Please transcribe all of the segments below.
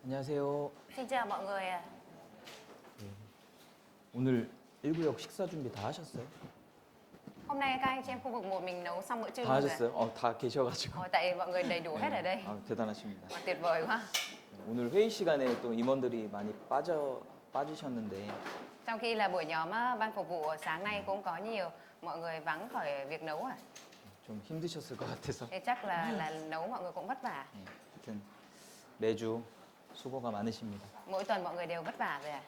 안녕하세요. Xin chào mọi người ạ. 오늘 1구역 식사 준비 다 하셨어요? Hôm nay các anh chị em khu vực 1 mình nấu xong bữa trưa 다 luôn rồi. 하셨어요? 다 계셔가지고. Tại mọi người đầy đủ hết ở đây. 아, 대단하십니다. Tuyệt vời quá. 오늘 회의 시간에 또 임원들이 많이 빠지셨는데 Trong khi là buổi nhóm ban phục vụ sáng nay cũng có nhiều mọi người vắng khỏi việc nấu à. 좀 힘드셨을 것 같아서 Thế chắc là nấu mọi người cũng vất vả. 하여튼 매주 수고가 많으십니다. Mỗi tuần mọi người đều vất vả rồi à.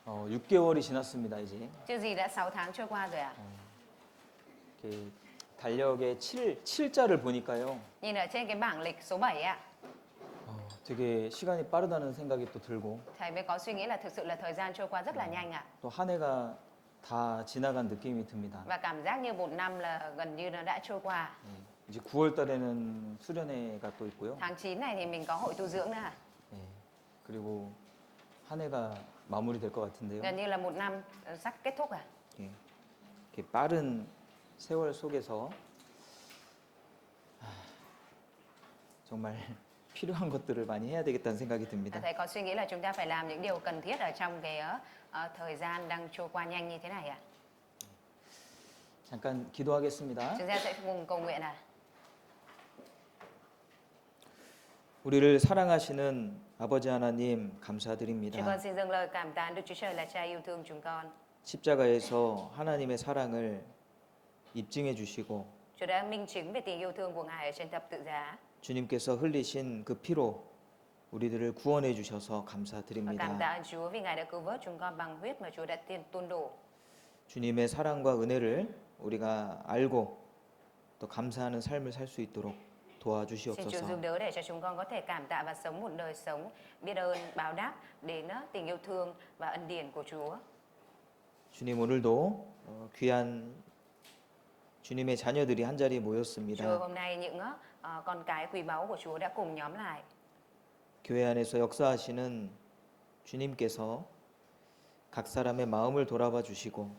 6개월이 지났습니다, 이제. Chưa gì đã 6 tháng trôi qua rồi à. 이렇게 달력에 7자를 보니까요. Nhìn ở trên cái bảng lịch số 7 ạ. 되게 시간이 빠르다는 생각이 또 들고 Thầy mới có suy nghĩ là thực sự là thời gian trôi qua rất là nhanh ạ. 또 한 해가 다 지나간 느낌이 듭니다. Và cảm giác như một năm là gần như nó đã trôi qua. 이제 9월 달에는 수련회가 또 있고요. Tháng 9 này thì mình có hội tu dưỡng nữa à. 그리고 한 해가 마무리될 것 같은데요. Gần như là một năm sắp kết thúc à. 이렇게 빠른 세월 속에서 정말 필요한 것들을 많이 해야 되겠다는 생각이 듭니다. Thầy có suy nghĩ là chúng ta phải làm những điều cần thiết ở trong cái thời gian đang trôi qua nhanh như thế này ạ. 잠깐 기도하겠습니다. Chúng ta sẽ cùng cầu nguyện à. 우리를 사랑하시는 아버지 하나님 Chúng 감사드립니다. con xin dâng lời cảm tạ Đức Chúa Trời là Cha yêu thương chúng con. 십자가에서 하나님의 사랑을 입증해 주시고 Chúa đã minh chứng về tình yêu thương của Ngài ở trên thập tự giá. 주님께서 흘리신 그 피로 우리들을 구원해 주셔서 Và cảm 감사드립니다. tạ Chúa vì Ngài đã cứu vớt chúng con bằng huyết mà Chúa đã tuôn đổ. 주님의 사랑과 은혜를 우리가 알고 또 감사하는 삶을 살 수 있도록 Xin Chúa giúp 도와주시옵소서. đỡ để cho chúng con có thể cảm tạ và sống một đời sống biết ơn, báo đáp đến tình yêu thương và ân điển của Chúa. 주님 오늘도 귀한 주님의 자녀들이 한 자리에 Chúa 모였습니다. hôm nay những con cái quý báu của Chúa đã cùng nhóm lại. 교회 안에서 역사하시는 주님께서 각 사람의 마음을 돌아봐 주시고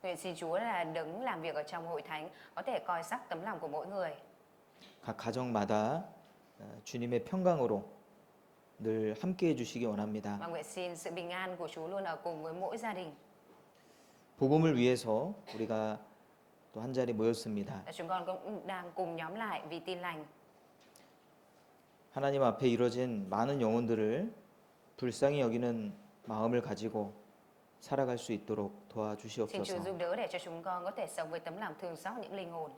Nguyện xin Chúa là đứng làm việc ở trong hội thánh có thể coi sắc tấm lòng của mỗi người. 각 가정마다 주님의 평강으로 늘 함께 해주시기 원합니다. Và nguyện xin sự bình an của Chúa luôn ở cùng với mỗi gia đình. 복음을 위해서 우리가 또 한 자리 모였습니다. Và chúng con cũng đang cùng nhóm lại vì tin lành. 하나님 앞에 이루어진 많은 영혼들을 불쌍히 여기는 마음을 가지고 살아갈 수 있도록 Xin Chúa 도와주시옵소서. giúp đỡ để cho chúng con có thể sống với tấm lòng thương xót những linh hồn.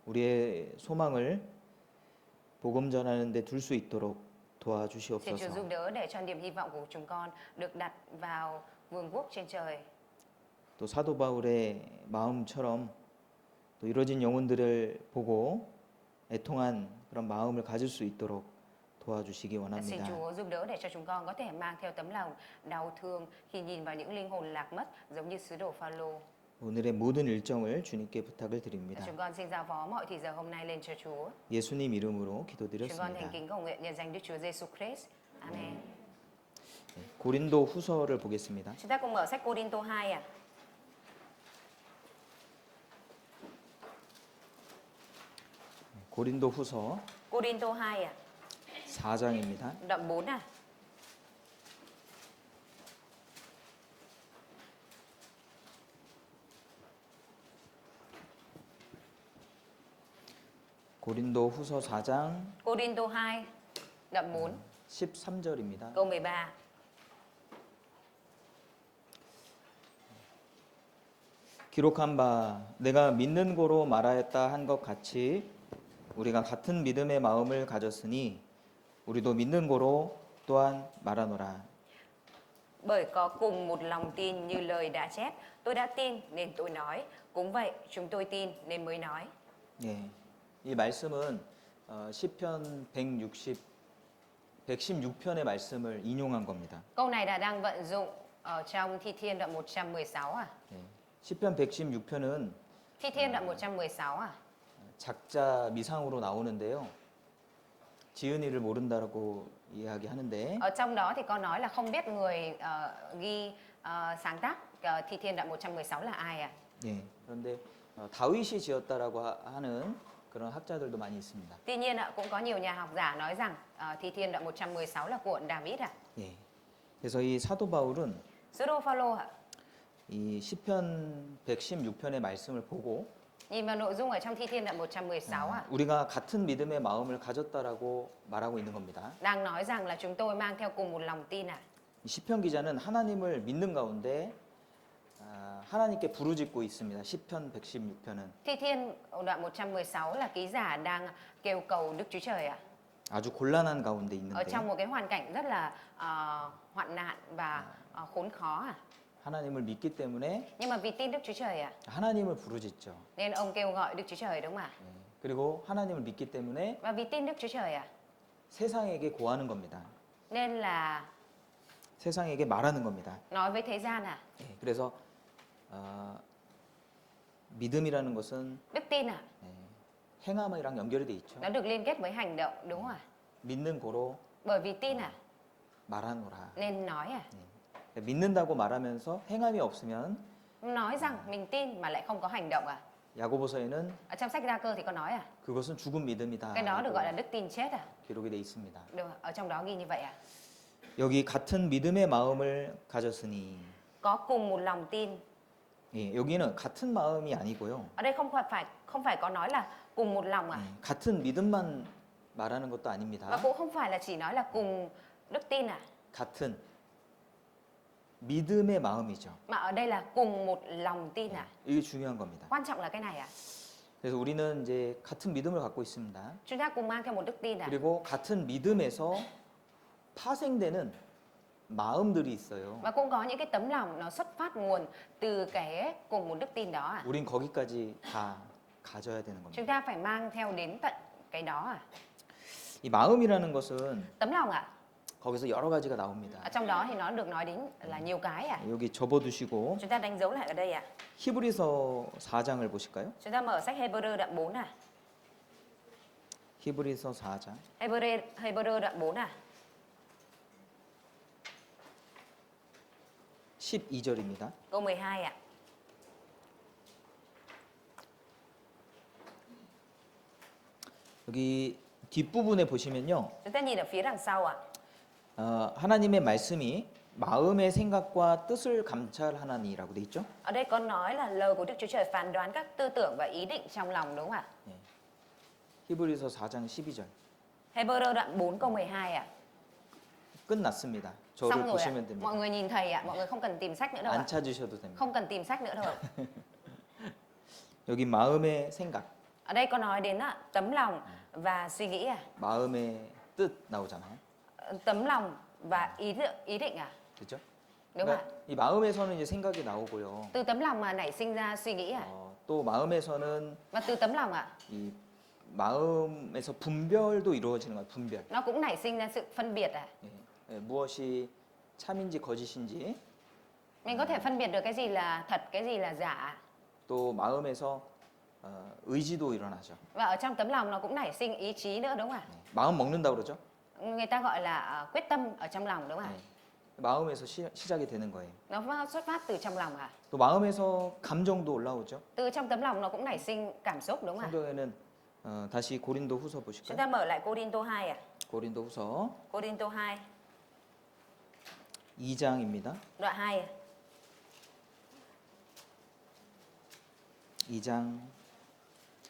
우리의 소망을 복음 전하는 데 둘 수 있도록 Xin Chúa 도와주시옵소서. giúp đỡ để cho niềm hy vọng của chúng con được đặt vào vương quốc trên trời. 또 사도 바울의 마음처럼 또 이루어진 영혼들을 보고 애통한 그런 마음을 가질 수 있도록 도와주시기 Xin 원합니다. Chúa giúp đỡ để cho chúng con có thể mang theo tấm lòng đau thương khi nhìn vào những linh hồn lạc mất giống như sứ đồ Phaolô. 오늘의 모든 일정을 주님께 부탁을 드립니다. Chúng con xin giao phó mọi thì giờ hôm nay lên cho Chúa. 예수님 이름으로 Chúng con 기도드렸습니다. thành kính cầu nguyện nhân danh Đức Chúa Giêsu Christ. Amen. 고린도 후서를 보겠습니다. Chúng ta cùng mở sách Cô-rinh-tô 2 ạ. 고린도 후서 Cô-rinh-tô 2 ạ. 4장입니다. Đoạn 4 à. 고린도 후서 4장 Cô-rinh-tô 2 đoạn 4 13절입니다. câu 13. 기록한 바 내가 믿는 고로 말하였다 한 것 같이 우리가 같은 믿음의 마음을 가졌으니 우리도 믿는 고로 또한 말하노라. Bởi có cùng một lòng tin như lời đã chép, tôi đã tin nên tôi nói, cũng vậy chúng tôi tin nên mới nói. 예, 이 말씀은 시편 116편의 말씀을 인용한 겁니다. Câu này là đang vận dụng ở trong Thi Thiên đoạn 116 à? 예, 시편 116편은 Thi Thiên đoạn 116 à? 작자 미상으로 나오는데요. 지은이를 모른다라고 이야기하는데 Ở trong đó thì có nói là không biết người ghi sáng tác Thi Thiên đoạn 116 là ai à? 예, 그런데 다윗이 지었다라고 하는 그런 학자들도 많이 있습니다. Tuy nhiên ạ, cũng có nhiều nhà học giả nói rằng Thi Thiên đoạn 116 là của David ạ. 예. 그래서 이 사도 바울은 Sứ Đô Phaolô ạ, 이 시편 116편의 말씀을 보고 nhìn vào nội dung ở trong Thi Thiên đoạn 116 ạ, 우리가 같은 믿음의 마음을 가졌다라고 말하고 있는 겁니다. đang nói rằng là chúng tôi mang theo cùng một lòng tin ạ. 이 시편 기자는 하나님을 믿는 가운데 하나님께 부르짖고 있습니다. 시편 116편은 Thi Thiên đoạn 116 là ký giả đang kêu cầu Đức Chúa Trời ạ. 아주 곤란한 가운데 Ở 있는데 trong một cái hoàn cảnh rất là hoạn nạn và khốn khó ạ. 하나님을 믿기 때문에 Nhưng mà vì tin Đức Chúa Trời ạ, 하나님을 부르짖죠. nên ông kêu gọi Đức Chúa Trời đúng không ạ? 예. 그리고 하나님을 믿기 때문에 Và vì tin Đức Chúa Trời ạ, 세상에게 고하는 겁니다. nên là 세상에게 말하는 겁니다. nói với thế gian ạ. 예. 그래서 믿음이라는 것은 Đức tin ạ, 행함이랑 연결이 돼 있죠. nó được liên kết với hành động đúng không ạ? 믿는 고로 Bởi vì tin ạ, 말하노라. nên nói ạ. 믿는다고 말하면서 행함이 없으면 Nói rằng mình tin mà lại không có hành động ạ. 야고보서에는 Ở trong sách Gia Cơ thì có nói ạ. 그것은 죽은 믿음이다. Cái đó được gọi là đức tin chết ạ. 기록이 돼 있습니다. Được, ở trong đó ghi như vậy ạ. 여기 같은 믿음의 마음을 가졌으니 Có cùng một lòng tin. 예, 여기는 같은 마음이 아니고요. Ở đây không phải có nói là cùng một lòng ạ. 같은 믿음만 말하는 것도 Và 아닙니다. cũng không phải là chỉ nói là cùng đức tin ạ. 같은 믿음의 마음이죠. Mà ở đây là cùng một lòng tin ạ. 이게 중요한 겁니다. Quan trọng là cái này ạ. 그래서 우리는 이제 같은 믿음을 갖고 있습니다. Chúng ta cùng mang theo một đức tin ạ. 그리고 같은 믿음에서 파생되는 마음들이 있어요. Và cũng có những cái tấm lòng nó xuất phát nguồn từ cái cùng một đức tin đó ạ. 우린 거기까지 다 가져야 되는 겁니다. Chúng ta phải mang theo đến tận cái đó ạ. 이 마음이라는 것은 Tấm lòng ạ. 거기서 여러 가지가 나옵니다. Ở trong đó thì nó được nói đến là nhiều cái ạ. 여기 접어두시고 Chúng ta đánh dấu lại ở đây ạ. 히브리서 4장을 보실까요? Chúng ta mở sách Hebrew đoạn 4 ạ. 히브리서 4장 Hebrew đoạn 4 ạ. 12절입니다. Câu 12 ạ. 여기 뒷부분에 보시면요. Chúng ta nhìn ở phía đằng sau ạ. 하나님의 말씀이 마음의 생각과 뜻을 감찰하나니라고 돼 있죠. Ở đây có nói là lời của Đức Chúa Trời phán đoán các tư tưởng và ý định trong lòng đúng không ạ? 히브리서 4장 12절. Hebrew đoạn 4 câu 12 ạ. 끝났습니다. Xong 저를 rồi ạ. 보시면 됩니다. Mọi người nhìn thầy ạ, mọi người không cần tìm sách nữa đâu 안 ạ. 찾으셔도 됩니다. Không cần tìm sách nữa đâu ạ. 여기 마음의 생각, Ở đây có nói đến tấm lòng và suy nghĩ à? 마음의 뜻 나오잖아요. Tấm lòng và ý định à? 그렇죠? Đúng ạ. 이 마음에서는 이제 생각이 나오고요. Từ tấm lòng mà nảy sinh ra suy nghĩ à? 또 마음에서는 Và từ tấm lòng ạ, 이 마음에서 분별도 이루어지는 거예요. 분별. nó cũng nảy sinh ra sự phân biệt à? 무엇이 참인지 거짓인지 Mình có thể phân biệt được cái gì là thật, cái gì là giả. 또 마음에서 의지도 일어나죠. Và ở trong tấm lòng nó cũng nảy sinh ý chí nữa đúng không ạ? 마음 먹는다 그러죠? Người ta gọi là quyết tâm ở trong lòng đúng không ạ? 마음에서 시작이 되는 거예요. Nó xuất phát từ trong lòng à? 또 마음에서 감정도 올라오죠. Từ trong tấm lòng nó cũng nảy sinh cảm xúc đúng không ạ? 성경에는 다시 고린도 후서 Chúng 보실까요? ta mở lại Cô-rin-tô 2 à? 고린도 후서 Cô-rin-tô 2 2장입니다. đoạn 2 à? 2장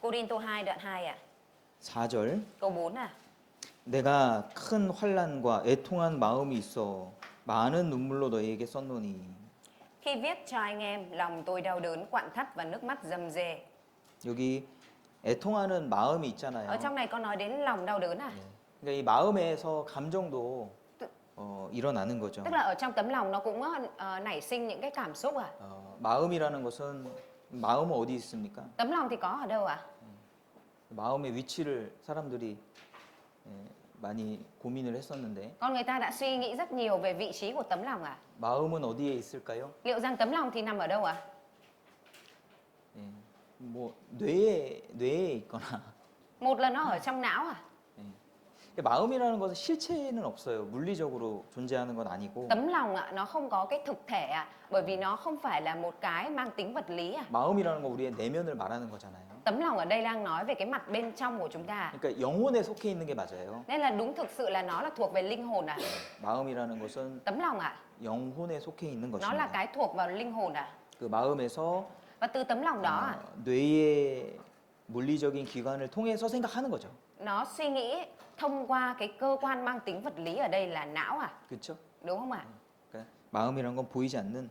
Cô-rin-tô 2 đoạn 2 à? 4절. Câu 4 à? 내가 큰 환난과 애통한 마음이 있어 많은 눈물로 너희에게 썼노니. Khi viết cho anh em, lòng tôi đau đớn, quặn thắt và nước mắt rầm rề. 여기 애통하는 마음이 있잖아요. Ở trong này có nói đến lòng đau đớn à? 그러니까 이 마음에서 감정도 일어나는 거죠. Tức là ở trong tấm lòng nó cũng nảy sinh những cái cảm xúc à? 마음이라는 것은 마음은 어디 있습니까? Tấm lòng thì có ở đâu ạ? 마음의 위치를 사람들이 많이 고민을 했었는데 Con người ta đã suy nghĩ rất nhiều về vị trí của tấm lòng à? 마음은 어디에 있을까요? Liệu rằng tấm lòng thì nằm ở đâu ạ? 뭐 뇌에 있거나. Một là nó ở trong não à? 마음이라는 것은 실체는 없어요. 물리적으로 존재하는 건 아니고. Tấm lòng ạ, nó không có cái thực thể ạ, bởi vì nó không phải là một cái mang tính vật lý à. 마음이라는 건 우리의 내면을 말하는 거잖아요. Tấm lòng ở đây đang nói về cái mặt bên trong của chúng ta. 그러니까 영혼에 속해 있는 게 맞아요. Nên là đúng thực sự là nó là thuộc về linh hồn à? 마음이라는 것은 Tấm lòng à? 영혼에 속해 있는 Nó là 것입니다. cái thuộc vào linh hồn à? 그 마음에서 Và từ tấm lòng đó à, 뇌의 물리적인 기관을 통해서 생각하는 거죠. nó suy nghĩ thông qua cái cơ quan mang tính vật lý ở đây là não à? 그렇죠? Đúng không ạ? 그러니까 마음이란 건 보이지 않는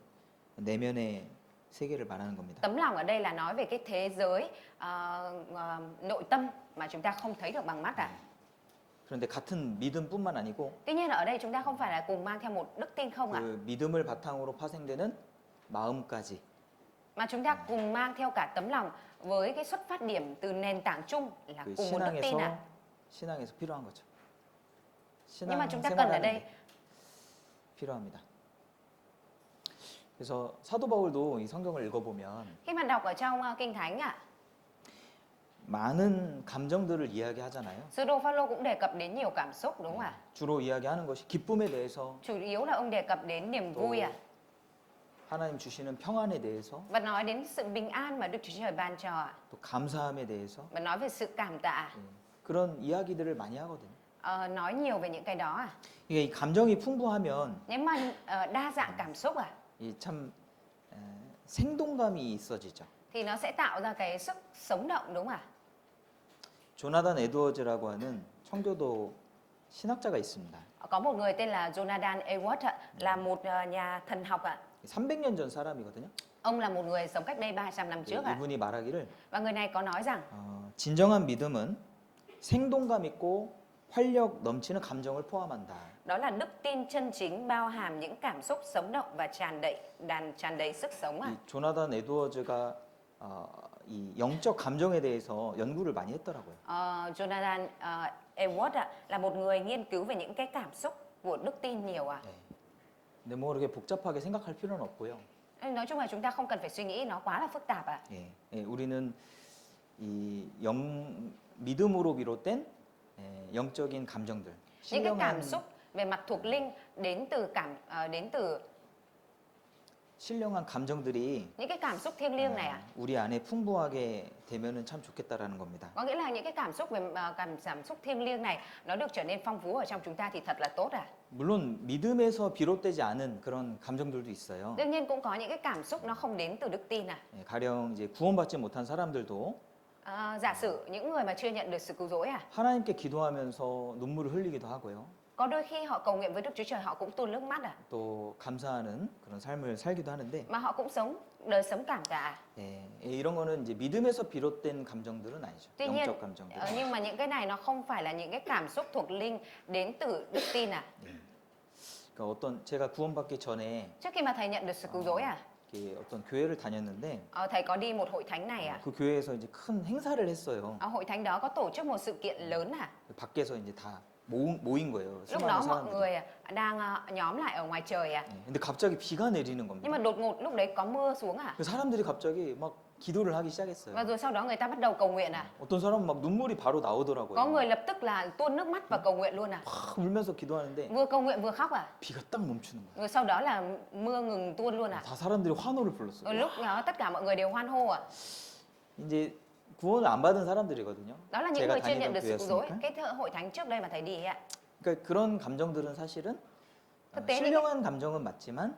내면의 세계를 말하는 겁니다. Tấm lòng ở đây là nói về cái thế giới nội tâm mà chúng ta không thấy được bằng mắt à? 그런데 같은 믿음뿐만 아니고 Tuy nhiên ở đây chúng ta không phải là cùng mang theo một đức tin không ạ? 그 믿음을 바탕으로 파생되는 마음까지 Mà chúng ta cùng mang theo cả tấm lòng với cái xuất phát điểm từ nền tảng chung là 그 cùng một đức tin à? 신앙에서 필요한 거죠. Nhưng mà chúng ta cần ở 신앙생활하는 đây 게 필요합니다. 그래서 사도 바울도 이 성경을 읽어보면 khi mà đọc ở trong Kinh Thánh ạ, 많은 감정들을 이야기하잖아요. Sứ đồ Phaolô cũng đề cập đến nhiều cảm xúc đúng không ạ? 주로 이야기하는 것이 기쁨에 대해서, Chủ yếu là ông đề cập đến niềm vui ạ, 하나님 주시는 평안에 대해서, và nói đến sự bình an mà Đức Chúa Trời ban cho ạ, 또 감사함에 대해서 và nói về sự cảm tạ, 그런 이야기들을 많이 하거든요. nói nhiều về những cái đó ạ. 이게 이 감정이 풍부하면 Nếu mà đa dạng cảm xúc ạ, 이 참 생동감이 있어지죠. thì nó sẽ tạo ra cái sức sống động đúng không ạ? 조나단 에드워즈라고 하는 청교도 신학자가 있습니다. Có một người tên là Jonathan Edwards ạ, là một nhà thần học ạ. 300년 전 사람이거든요. Ông là một người sống cách đây 300 năm trước ạ. 이분이 말하기를 Và người này có nói rằng 진정한 믿음은 생동감 있고 활력 넘치는 감정을 포함한다. đó là đức tin chân chính bao hàm những cảm xúc sống động và tràn đầy sức sống ạ. 이 조나단 에드워즈가 이 영적 감정에 대해서 연구를 많이 했더라고요. Jonathan Edwards ạ, là một người nghiên cứu về những cái cảm xúc của đức tin nhiều ạ. 네. 근데 뭐 이렇게 복잡하게 생각할 필요는 없고요. Nói chung là chúng ta không cần phải suy nghĩ nó quá là phức tạp ạ. 예, 예, 우리는 이 믿음으로 비롯된 영적인 감정들, Những cái 신령한 cảm xúc về mặt thuộc linh đến từ 신령한 감정들이 những cái cảm xúc thiêng liêng này ạ. 우리 안에 풍부하게 되면은 참 좋겠다라는 겁니다. Có nghĩa là những cái cảm xúc về cảm xúc thiêng liêng này nó được trở nên phong phú ở trong chúng ta thì thật là tốt ạ. 물론 믿음에서 비롯되지 않은 그런 감정들도 있어요. Đương nhiên cũng có những cái cảm xúc nó không đến từ đức tin ạ. 예, 가령 이제 구원받지 못한 사람들도 Giả sử những người mà chưa nhận được sự cứu rỗi à, 하나님께 기도하면서 눈물을 흘리기도 하고요. có đôi khi họ cầu nguyện với Đức Chúa Trời họ cũng tuôn nước mắt à, 또 감사하는 그런 삶을 살기도 하는데 mà họ cũng sống đời sống cảm tạ. 예, 이런 거는 이제 믿음에서 비롯된 감정들은 아니죠. Tuy nhiên, 영적 감정들. nhưng mà những cái này nó không phải là những cái cảm xúc thuộc linh đến từ đức tin à. 그러니까 어떤 제가 구원받기 전에 Trước khi mà thầy nhận được sự cứu rỗi à, 이렇게 어떤 교회를 다녔는데 thầy có đi một hội thánh này à. 그 교회에서 이제 큰 행사를 했어요. Hội thánh đó có tổ chức một sự kiện lớn à. 밖에서 이제 다 모인 거예요. Lúc 수많은 đó mọi 사람들이. người đang nhóm lại ở ngoài trời à. 예, 근데 갑자기 비가 내리는 Nhưng 겁니다. mà đột ngột lúc đấy có mưa xuống à. 그 사람들이 갑자기 막 기도를 하기 Và 시작했어요. rồi sau đó người ta bắt đầu cầu nguyện à. 어떤 사람은 막 눈물이 바로 Có 나오더라고요. người lập tức là tuôn nước mắt và cầu nguyện luôn à. 막 울면서 기도하는데 Vừa cầu nguyện vừa khóc à. 비가 딱 멈추는 거예요. Rồi sau đó là mưa ngừng tuôn luôn à. 다 사람들이 환호를 불렀어요. Rồi lúc đó tất cả mọi người đều hoan hô à. 이제 구원을 안 받은 사람들이거든요. Đó là những 제가 người chưa nhận 다니던 được sự cứu rỗi. 교회였으니까. Cái hội thánh trước đây mà thầy đi ấy ạ. 그러니까 그런 감정들은 사실은 thực tế 신령한 감정은 맞지만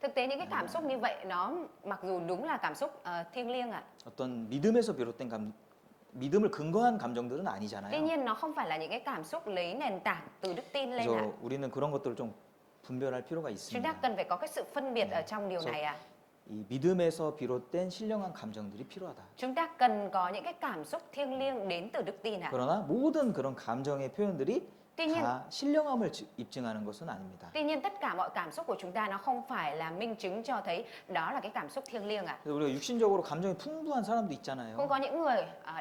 Thực tế những cái cảm xúc như vậy nó mặc dù đúng là cảm xúc thiêng liêng ạ. 어떤 믿음에서 비롯된 믿음을 근거한 감정들은 Tuy 아니잖아요. nhiên nó không phải là những cái cảm xúc lấy nền tảng từ đức tin lên ạ. 그래서 우리는 그런 것들을 좀 분별할 필요가 Chúng ta 있습니다. cần phải có cái sự phân biệt ở trong điều này ạ. 이 믿음에서 비롯된 신령한 감정들이 필요하다. Chúng ta cần có những cái cảm xúc thiêng liêng đến từ đức tin ạ. 그러나 모든 그런 감정의 표현들이 Tuy nhiên, 다 신령함을 입증하는 것은 아닙니다. tất cả mọi cảm xúc của chúng ta nó không phải là minh chứng cho thấy đó là cái cảm xúc thiêng liêng ạ. 그래서 우리가 육신적으로 감정이 풍부한 사람도 Cũng 있잖아요. có những người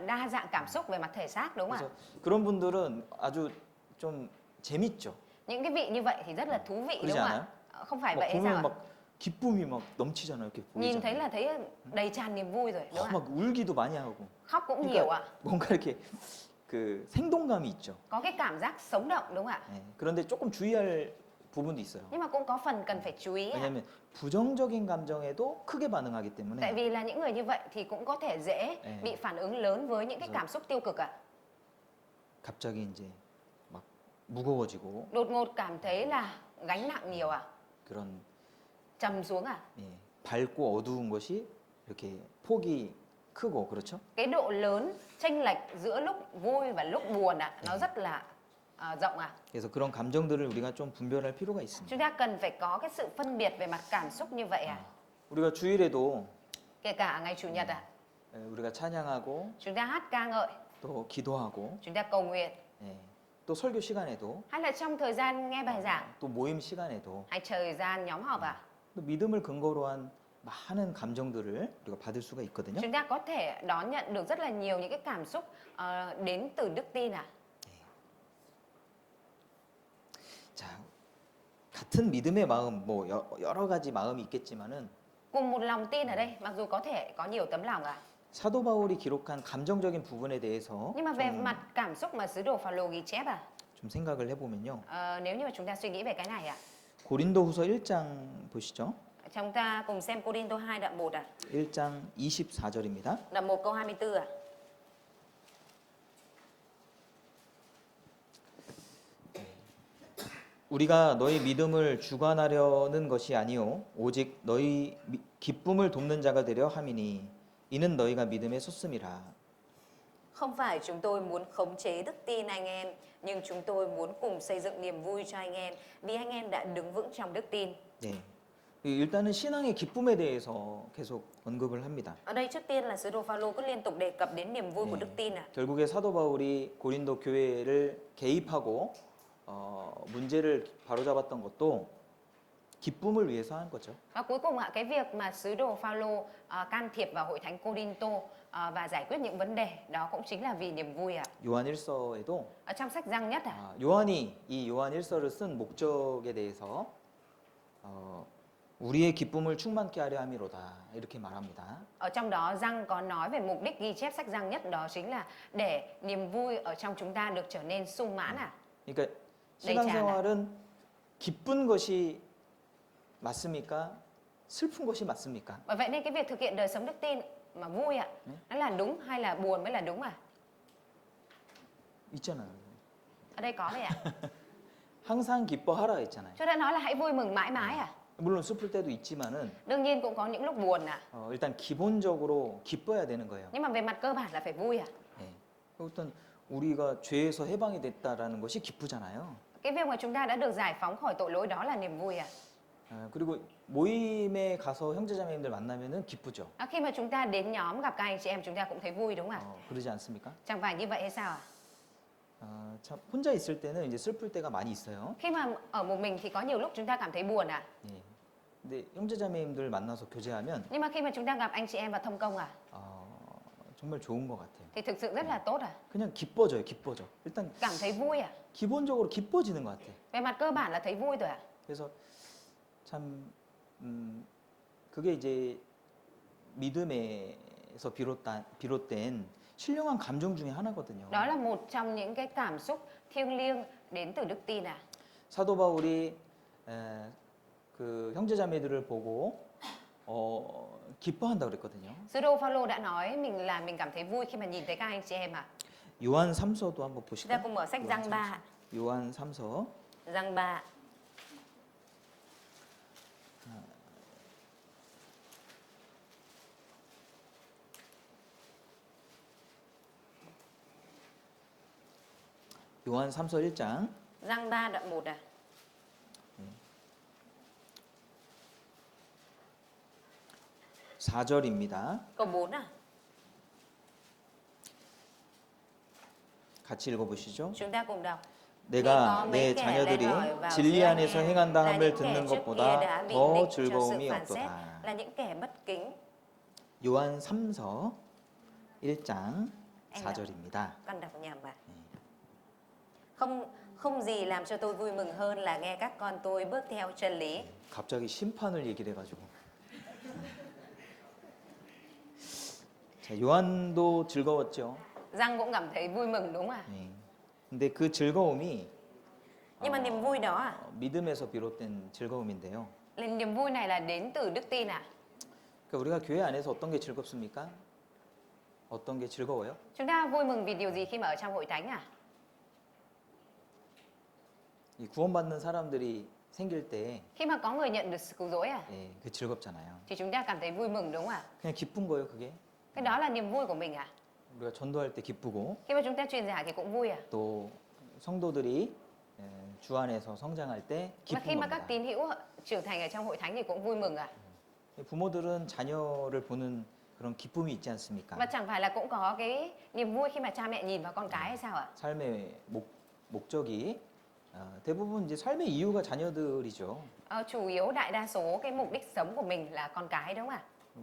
đa dạng cảm xúc về mặt thể xác đúng không ạ? 그래서 그런 분들은 아주 좀 재밌죠. Những cái vị như vậy thì rất là thú vị 그러지 đúng không 않아요? ạ? Không phải 막 vậy hay sao 보면 ạ? 막 기쁨이 막 넘치잖아요. 이렇게 Nhìn thấy 보이잖아요. là thấy đầy tràn niềm vui rồi đúng không ạ? 막 울기도 많이 하고. Khóc cũng nhiều ạ. 뭔가 이렇게 그 생동감이 있죠. Có cái cảm giác sống động đúng không ạ? 예, 그런데 조금 주의할 부분도 있어요. Nhưng mà cũng có phần cần phải chú ý ạ. 왜냐하면 부정적인 감정에도 크게 반응하기 Tại 때문에 vì là những người như vậy thì cũng có thể dễ 네. bị phản ứng lớn với những cái 그래서- cảm xúc tiêu cực ạ. 갑자기 이제 막 무거워지고 Đột ngột cảm thấy là gánh nặng nhiều ạ. 그런 Trầm xuống ạ. 예, 밝고 어두운 것이 이렇게 폭이 크고 그렇죠? Cái độ lớn chênh lệch giữa lúc vui và lúc buồn ạ, nó rất là rộng ạ. 그래서 그런 감정들을 우리가 좀 분별할 필요가 있습니다. Chúng ta cần phải có cái sự phân biệt về mặt cảm xúc như vậy ạ. 우리가 주일에도 Kể cả ngày chủ nhật ạ, 우리가 찬양하고 chúng ta hát ca ngợi, 또 기도하고 chúng ta cầu nguyện, 예, 또 설교 시간에도 hay là trong thời gian nghe bài giảng, 또 모임 시간에도 hay thời gian nhóm họp ạ. 또 믿음을 근거로 한 많은 감정들을 우리가 받을 수가 있거든요. Chúng ta có thể đón nhận được rất là nhiều những cái cảm xúc đến từ đức tin ạ. 자, 같은 믿음의 마음 뭐 여러 가지 마음이 있겠지만은 Cùng một lòng tin ở đây, mặc dù có thể có nhiều tấm lòng ạ. 사도 바울이 기록한 감정적인 부분에 대해서 Nhưng mà về mặt cảm xúc mà sứ đồ Phao-lô ghi chép à, 좀 생각을 해보면요. nếu như mà chúng ta suy nghĩ về cái này ạ, 고린도후서 1장 보시죠. chúng ta cùng xem Cô-rin-tô 2 đoạn 1 ạ, 1장 24절입니다. đoạn 1 câu 24 ạ. 우리가 너희 믿음을 주관하려는 것이 아니요 오직 너희 기쁨을 돕는 자가 되려 함이니 이는 너희가 믿음에 섰음이라. Không phải chúng tôi muốn khống chế đức tin anh em, nhưng chúng tôi muốn cùng xây dựng niềm vui cho anh em, vì anh em đã đứng vững trong đức tin. 네. 일단은 신앙의 기쁨에 대해서 계속 언급을 합니다. Ở đây trước tiên là sứ đồ Phao-lô cứ liên tục đề cập đến niềm vui của đức tin ạ. 결국에 사도 바울이 고린도 교회를 개입하고 문제를 바로잡았던 것도 기쁨을 위해서 한 거죠. Và cuối cùng ạ, cái việc mà sứ đồ Phao-lô can thiệp vào hội thánh Cô-rin-tô và giải quyết những vấn đề đó cũng chính là vì niềm vui ạ. 요한 1서에도 Ở trong sách Giăng nhất ạ, 요한이 이 요한 1서를 쓴 목적에 대해서 우리의 기쁨을 충만케 하려 함이로다 이렇게 말합니다. ở trong đó Giăng có nói về mục đích ghi chép sách Giăng nhất, đó chính là để niềm vui ở trong chúng ta được trở nên sung mãn ạ. 그러니까 신앙생활은 기쁜 것이 맞습니까? 슬픈 것이 맞습니까? Bởi vậy nên cái việc thực hiện đời sống đức tin mà vui ạ, nó là đúng hay là buồn mới là đúng à? 있잖아요. Ở đây có vậy ạ. 항상 기뻐하라 했잖아요. Tôi đã nói là hãy vui mừng mãi mãi à? 물론 슬플 때도 있지만은 Đương nhiên cũng có những lúc buồn ạ. 일단 기본적으로 기뻐야 되는 거예요. Nhưng mà về mặt cơ bản là phải vui à? 예. 일단 우리가 죄에서 해방이 됐다라는 것이 기쁘잖아요. Cái việc mà chúng ta đã được giải phóng khỏi tội lỗi đó là niềm vui à? 그리고 모임에 가서 형제자매님들 만나면은 기쁘죠. Khi mà chúng ta đến nhóm gặp các anh chị em chúng ta cũng thấy vui đúng không ạ? 그러지 않습니까? Chẳng phải như vậy hay sao ạ? 참 혼자 있을 때는 이제 슬플 때가 많이 있어요. Khi mà ở một mình thì có nhiều lúc chúng ta cảm thấy buồn ạ. 예. 근데 형제자매님들 만나서 교제하면 Nhưng mà khi mà chúng ta gặp anh chị em và thông công à, 정말 좋은 것 같아요. thì thực sự rất là tốt à? 그냥 기뻐져요, 기뻐져. 일단 Cảm thấy vui à? 기본적으로 기뻐지는 것 같아요. Về mặt cơ bản là thấy vui rồi ạ. 그래서 참 그게 이제 믿음에서 비롯된 신령한 감정 중에 하나거든요. Đó là một trong những cái cảm xúc thiêng liêng đến từ đức tin à. 사도 바울이 그 형제자매들을 보고 기뻐한다 그랬거든요. Sứ đồ Phaolô đã nói mình cảm thấy vui khi mà nhìn thấy các anh chị em ạ. 요한 3서도 한번 Chúng 보실까요? ta cùng mở sách Giăng 3. 요한 3서 Giăng 3. 요한 3서 1장 Giăng 3 đoạn 1 à. 4절입니다. Câu 4 à. 같이 읽어보시죠. Chúng ta cùng đọc. 내가 내 자녀들이 진리 안에서 행한다 함을 듣는 것보다 더 즐거움이 없도다. là những kẻ bất kính. 요한 3서 1장 4절입니다. Con đọc nhầm à. Không gì làm cho tôi vui mừng hơn là nghe các con tôi bước theo chân lý. 갑자기 심판을 얘기를 해가지고. 자, 요한도 즐거웠죠. Giăng cũng cảm thấy vui mừng đúng không ạ? 네. 근데 그 즐거움이 Nhưng mà niềm vui đó 믿음에서 비롯된 즐거움인데요. niềm vui này là đến từ đức tin à? 그러니까 우리가 교회 안에서 어떤 게 즐겁습니까? 어떤 게 즐거워요? Chúng ta vui mừng vì điều gì khi mà ở trong hội thánh à? 이 구원받는 사람들이 생길 때 Khi mà có người nhận được sự cứu rỗi à? 예, 그 즐겁잖아요. Thì chúng ta cảm thấy vui mừng đúng không ạ? 그냥 기쁜 거예요, 그게. Cái đó là niềm vui của mình à? 우리가 전도할 때 기쁘고 Khi mà chúng ta truyền giải thì cũng vui à? 또 성도들이 주 안에서 성장할 때 Mà 기쁜 khi mà các 겁니다. tín hữu trưởng thành ở trong hội thánh thì cũng vui mừng à? 부모들은 자녀를 보는 그런 기쁨이 있지 않습니까? Và chẳng phải là cũng có cái niềm vui khi mà cha mẹ nhìn vào con cái hay sao ạ? 삶의 목적이 대부분 이제 삶의 이유가 자녀들이죠. Chủ yếu đại đa số cái mục đích sống của mình là con cái đúng không ạ?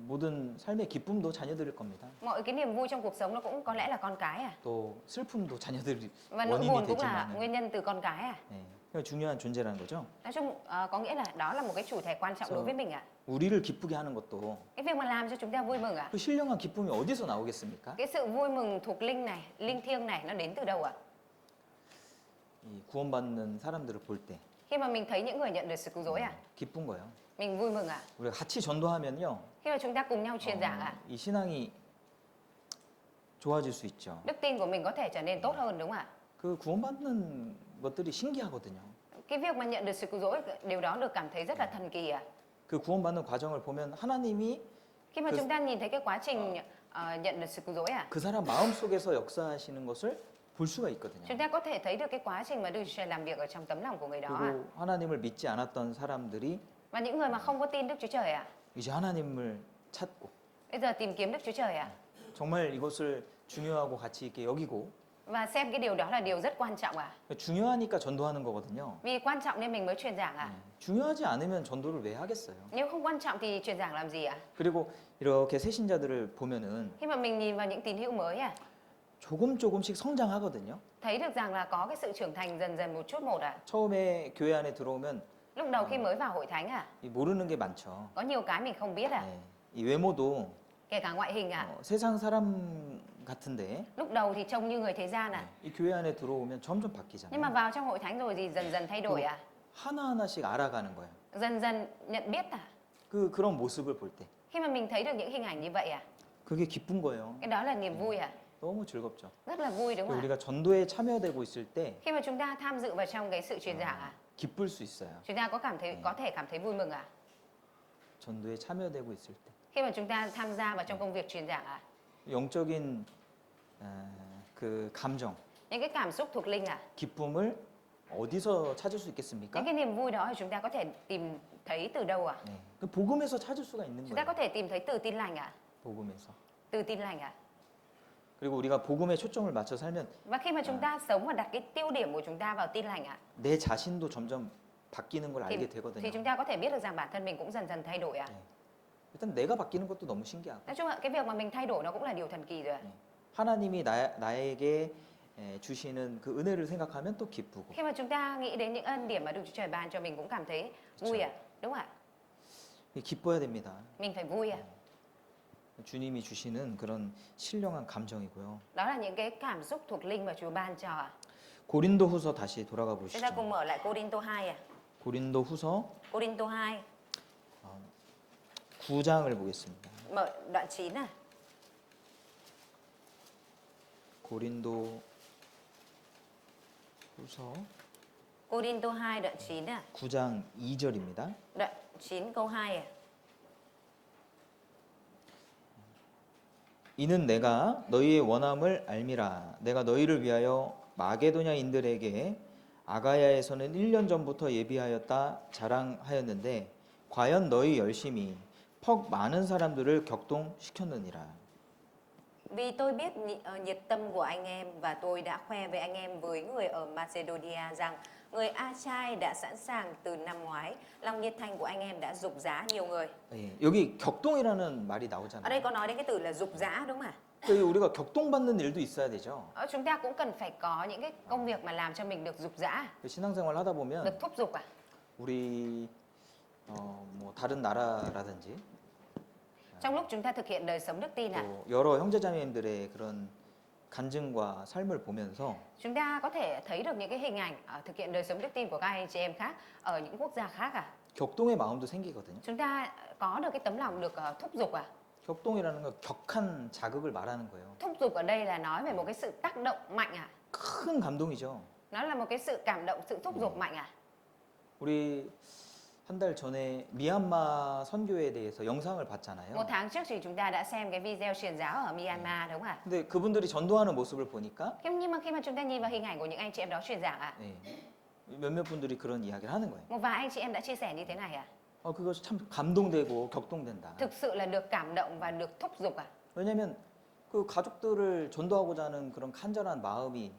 모든 삶의 기쁨도 자녀들일 겁니다. Mọi cái niềm vui trong cuộc sống nó cũng có lẽ là con cái à? 또 슬픔도 자녀들이 Và nỗi 원인이 buồn cũng là 되지만 nguyên nhân từ con cái à? 네, 중요한 존재라는 거죠. Nói chung có nghĩa là đó là một cái chủ thể quan trọng đối với mình à? 우리를 기쁘게 하는 것도 Cái việc mà làm cho chúng ta vui mừng à? 그 신령한 기쁨이 어디서 나오겠습니까? Cái sự vui mừng thuộc linh này, linh thiêng này nó đến từ đâu ạ? 이 구원받는 사람들을 볼 때 Khi mà mình thấy những người nhận được sự cứu rỗi à? 기쁜 거예요. Mình vui mừng à? 우리가 같이 전도하면요, Khi mà chúng ta cùng nhau truyền giảng à? 이 신앙이 좋아질 수 있죠. Đức tin của mình có thể trở nên tốt hơn đúng không ạ? 그 구원받는 것들이 신기하거든요. Cái việc mà nhận được sự cứu rỗi, điều đó được cảm thấy rất là thần kỳ à? 그 구원받는 과정을 보면 하나님이 Khi mà chúng ta nhìn thấy cái quá trình nhận được sự cứu rỗi à? 그 사람 마음 속에서 역사하시는 것을 볼 수가 있거든요. Chúng ta có thể thấy được cái quá trình mà Đức Chúa Trời làm việc ở trong tấm lòng của người đó à? 그리고 하나님을 믿지 않았던 사람들이 Và những người mà không có tin Đức Chúa Trời à? 이제 하나님을 찾고 Bây giờ tìm kiếm Đức Chúa Trời à? 정말 이것을 중요하고 가치 있게 여기고 Và xem cái điều đó là điều rất quan trọng à? 중요하니까 전도하는 거거든요. Vì quan trọng nên mình mới truyền giảng à? 중요하지 않으면 전도를 왜 하겠어요? Nếu không quan trọng thì truyền giảng làm gì ạ? 그리고 이렇게 새신자들을 보면은 Khi mà mình nhìn vào những tín hữu mới à, 조금씩 성장하거든요. thấy được rằng là có cái sự trưởng thành dần dần một chút một à? 처음에 교회 안에 들어오면 Lúc đầu khi mới vào hội thánh à, 이 모르는 게 많죠. có nhiều cái mình không biết à? 네. 이 외모도 Kể cả ngoại hình à? 세상 사람 같은데 Lúc đầu thì trông như người thế gian à? 이 교회 안에 들어오면 점점 Nhưng mà 바뀌잖아요. vào trong hội thánh rồi thì dần dần thay đổi à? 하나하나씩 알아가는 거예요. Dần dần nhận biết à? 그런 모습을 볼 때 Khi mà mình thấy được những hình ảnh như vậy à? 그게 기쁜 거예요. Cái đó là niềm vui à? 너무 즐겁죠. Rất là vui đúng không ạ? 우리가 전도에 참여되고 있을 때 Khi mà chúng ta tham dự vào trong cái sự truyền giảng à? 기쁠 수 있어요. Chúng ta có thể cảm thấy vui mừng à? 전도에 참여되고 있을 때 Khi mà chúng ta tham gia vào trong công việc truyền giảng à? 영적인 그 감정, Những cái cảm xúc thuộc linh à? 기쁨을 어디서 찾을 수 있겠습니까? Những cái niềm vui đó thì chúng ta có thể tìm thấy từ đâu à? 네. 그 복음에서 찾을 수가 있는 Chúng ta 거예요. có thể tìm thấy từ tin lành à? 복음에서. Từ tin lành à? 그리고 우리가 복음에 초점을 맞춰 살면 Và khi mà chúng ta sống và đặt cái tiêu điểm của chúng ta vào tin lành à? 내 자신도 점점 바뀌는 걸 알게 Thì 되거든요. chúng ta có thể biết được rằng bản thân mình cũng dần dần thay đổi à? 네. 일단 내가 바뀌는 것도 너무 신기하고 Nói chung là cái việc mà mình thay đổi nó cũng là điều thần kỳ rồi à? 하나님이 나에게 주시는 그 은혜를 생각하면 또 기쁘고 Khi mà chúng ta nghĩ đến những ân điển mà Đức Chúa Trời ban cho mình cũng cảm thấy vui à? Đúng không ạ? 기뻐야 됩니다. Mình phải vui à? 주님이 주시는 그런 신령한 감정이고요. Đó là những cái cảm xúc thuộc linh mà Chúa ban cho à? 고린도후서 다시 돌아가 Chúng 보시죠. ta cùng mở lại Cô-rin-tô 2 à? 고린도후서 Cô-rin-tô 2 9장을 보겠습니다. mở đoạn 9 à? 고린도후서 Cô-rin-tô 2 đoạn 9 à? 9장 2절입니다. Đoạn 9 câu 2 à? 이는 내가 너희의 원함을 알미라. 내가 너희를 위하여 마게도냐인들에게 아가야에서는 1년 전부터 예비하였다 자랑하였는데 과연 너희 열심히 퍽 많은 사람들을 격동시켰느니라. Vì tôi biết nhiệt tâm của anh em và tôi đã khoe với anh em với người ở Macedonia rằng người Achai đã sẵn sàng từ năm ngoái. Lòng nhiệt thành của anh em đã dục giá nhiều người. 예, 여기 격동이라는 말이 Ở đây 나오잖아요. có nói đến cái từ là dục giá đúng không ạ? 여기 우리가 격동받는 일도 있어야 되죠. Chúng ta cũng cần phải có những cái công việc mà làm cho mình được dục giá, 그 신앙생활 하다 보면 được thúc giục à? 우리 뭐 다른 나라라든지 Trong lúc chúng ta thực hiện đời sống đức tin à? 또 여러 형제자매님들의 그런 간증과 삶을 보면서 Chúng ta có thể thấy được những cái hình ảnh thực hiện đời sống đức tin của các anh chị em khác ở những quốc gia khác à? 격동의 마음도 생기거든요. Chúng ta có được cái tấm lòng được thúc giục à? 격동이라는 건 격한 자극을 말하는 거예요. Thúc giục ở đây là nói về một cái sự tác động mạnh à? 큰 감동이죠. Nó là một cái sự cảm động, sự thúc giục mạnh à? 우리 한 달 전에 미얀마 선교에 대해서 영상을 Một 봤잖아요. tháng trước thì chúng ta đã xem cái video truyền giáo ở Myanmar đúng không ạ? 근데 그분들이 전도하는 모습을 보니까 Nhưng mà khi mà chúng ta nhìn vào hình ảnh của những anh chị em đó truyền giảng ạ, 예, 몇몇 분들이 그런 이야기를 하는 거예요. một vài anh chị em đã chia sẻ như thế này ạ. 그거 참 감동되고 격동된다. Thực sự là được cảm động và được thúc giục ạ. 왜냐하면 그 가족들을 전도하고자 하는 그런 간절한 마음이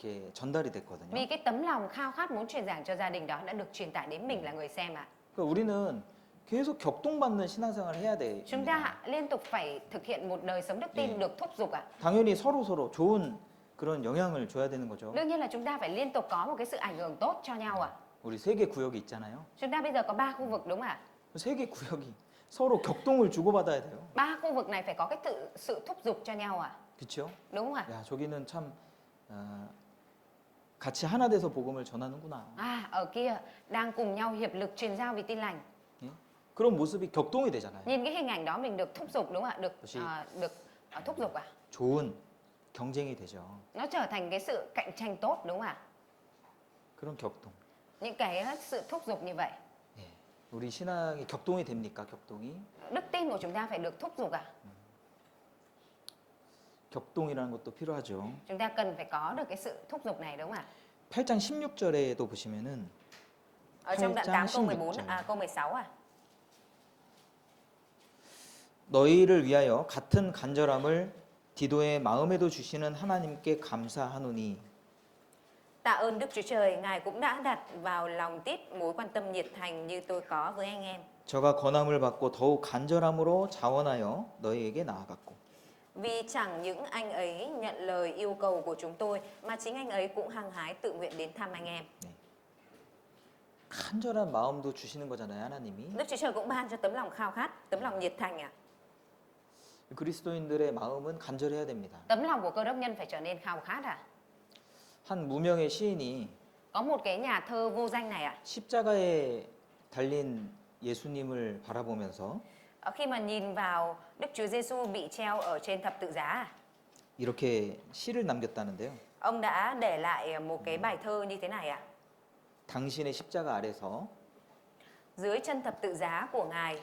이렇게 전달이 됐거든요. Vì cái tấm lòng khao khát muốn truyền giảng cho gia đình đó đã được truyền tải đến mình là người xem ạ. 그러니까 우리는 계속 격동받는 신앙생활을 해야 돼. Chúng ta liên tục phải thực hiện một đời sống đức tin được thúc giục ạ. 당연히 서로 좋은 그런 영향을 줘야 되는 거죠. Đương nhiên là chúng ta phải liên tục có một cái sự ảnh hưởng tốt cho nhau ạ. 우리 세 개 구역이 있잖아요. Chúng ta bây giờ có 3 khu vực đúng không ạ? 세 개 구역이 서로 격동을 주고받아야 돼요. 3 khu vực này phải có cái sự thúc giục cho nhau ạ. 그렇죠? Đúng không ạ? 야, 저기는 참 같이 하나 돼서 복음을 전하는구나. Ở kia đang cùng nhau hiệp lực truyền giao vì tin lành. 예? 그런 모습이 격동이 되잖아요. Nhìn cái hình ảnh đó mình được thúc giục đúng không ạ? Được thúc giục à? 좋은 경쟁이 되죠. Nó trở thành cái sự cạnh tranh tốt đúng không ạ? 그런 격동. Những cái sự thúc giục như vậy. 예. 우리 신앙이 격동이 됩니까? 격동이? Đức tin của chúng ta phải được thúc giục à? 격동이라는 것도 필요하죠. Chúng ta cần phải có được cái sự thúc giục này đúng không ạ? 8장 16절에도 보시면은 Ở trong đoạn 8 câu 14 16절. câu 16 à? 너희를 위하여 같은 간절함을 디도의 마음에도 주시는 하나님께 감사하노니 Tạ ơn Đức Chúa Trời, Ngài cũng đã đặt vào lòng Tít mối quan tâm nhiệt thành như tôi có với anh em. 저가 권함을 받고 더욱 간절함으로 자원하여 너희에게 나아갔고 Vì chẳng những anh ấy nhận lời yêu cầu của chúng tôi mà chính anh ấy cũng hăng hái tự nguyện đến thăm anh em. 간절한 마음도 주시는 거잖아요, 하나님이. Đức Chúa Trời cũng ban cho tấm lòng khao khát, tấm lòng nhiệt thành à? 그리스도인들의 마음은 간절해야 됩니다. Tấm lòng của cơ đốc nhân phải trở nên khao khát à? 한 무명의 시인이 Có một cái nhà thơ vô danh này ạ. 십자가에 달린 예수님을 바라보면서 Khi mà nhìn vào Đức Chúa Giêsu bị treo ở trên thập tự giá, 이렇게 시를 남겼다는데요. ông đã để lại một cái bài thơ như thế này ạ. 당신의 십자가 아래서 Dưới chân thập tự giá của Ngài,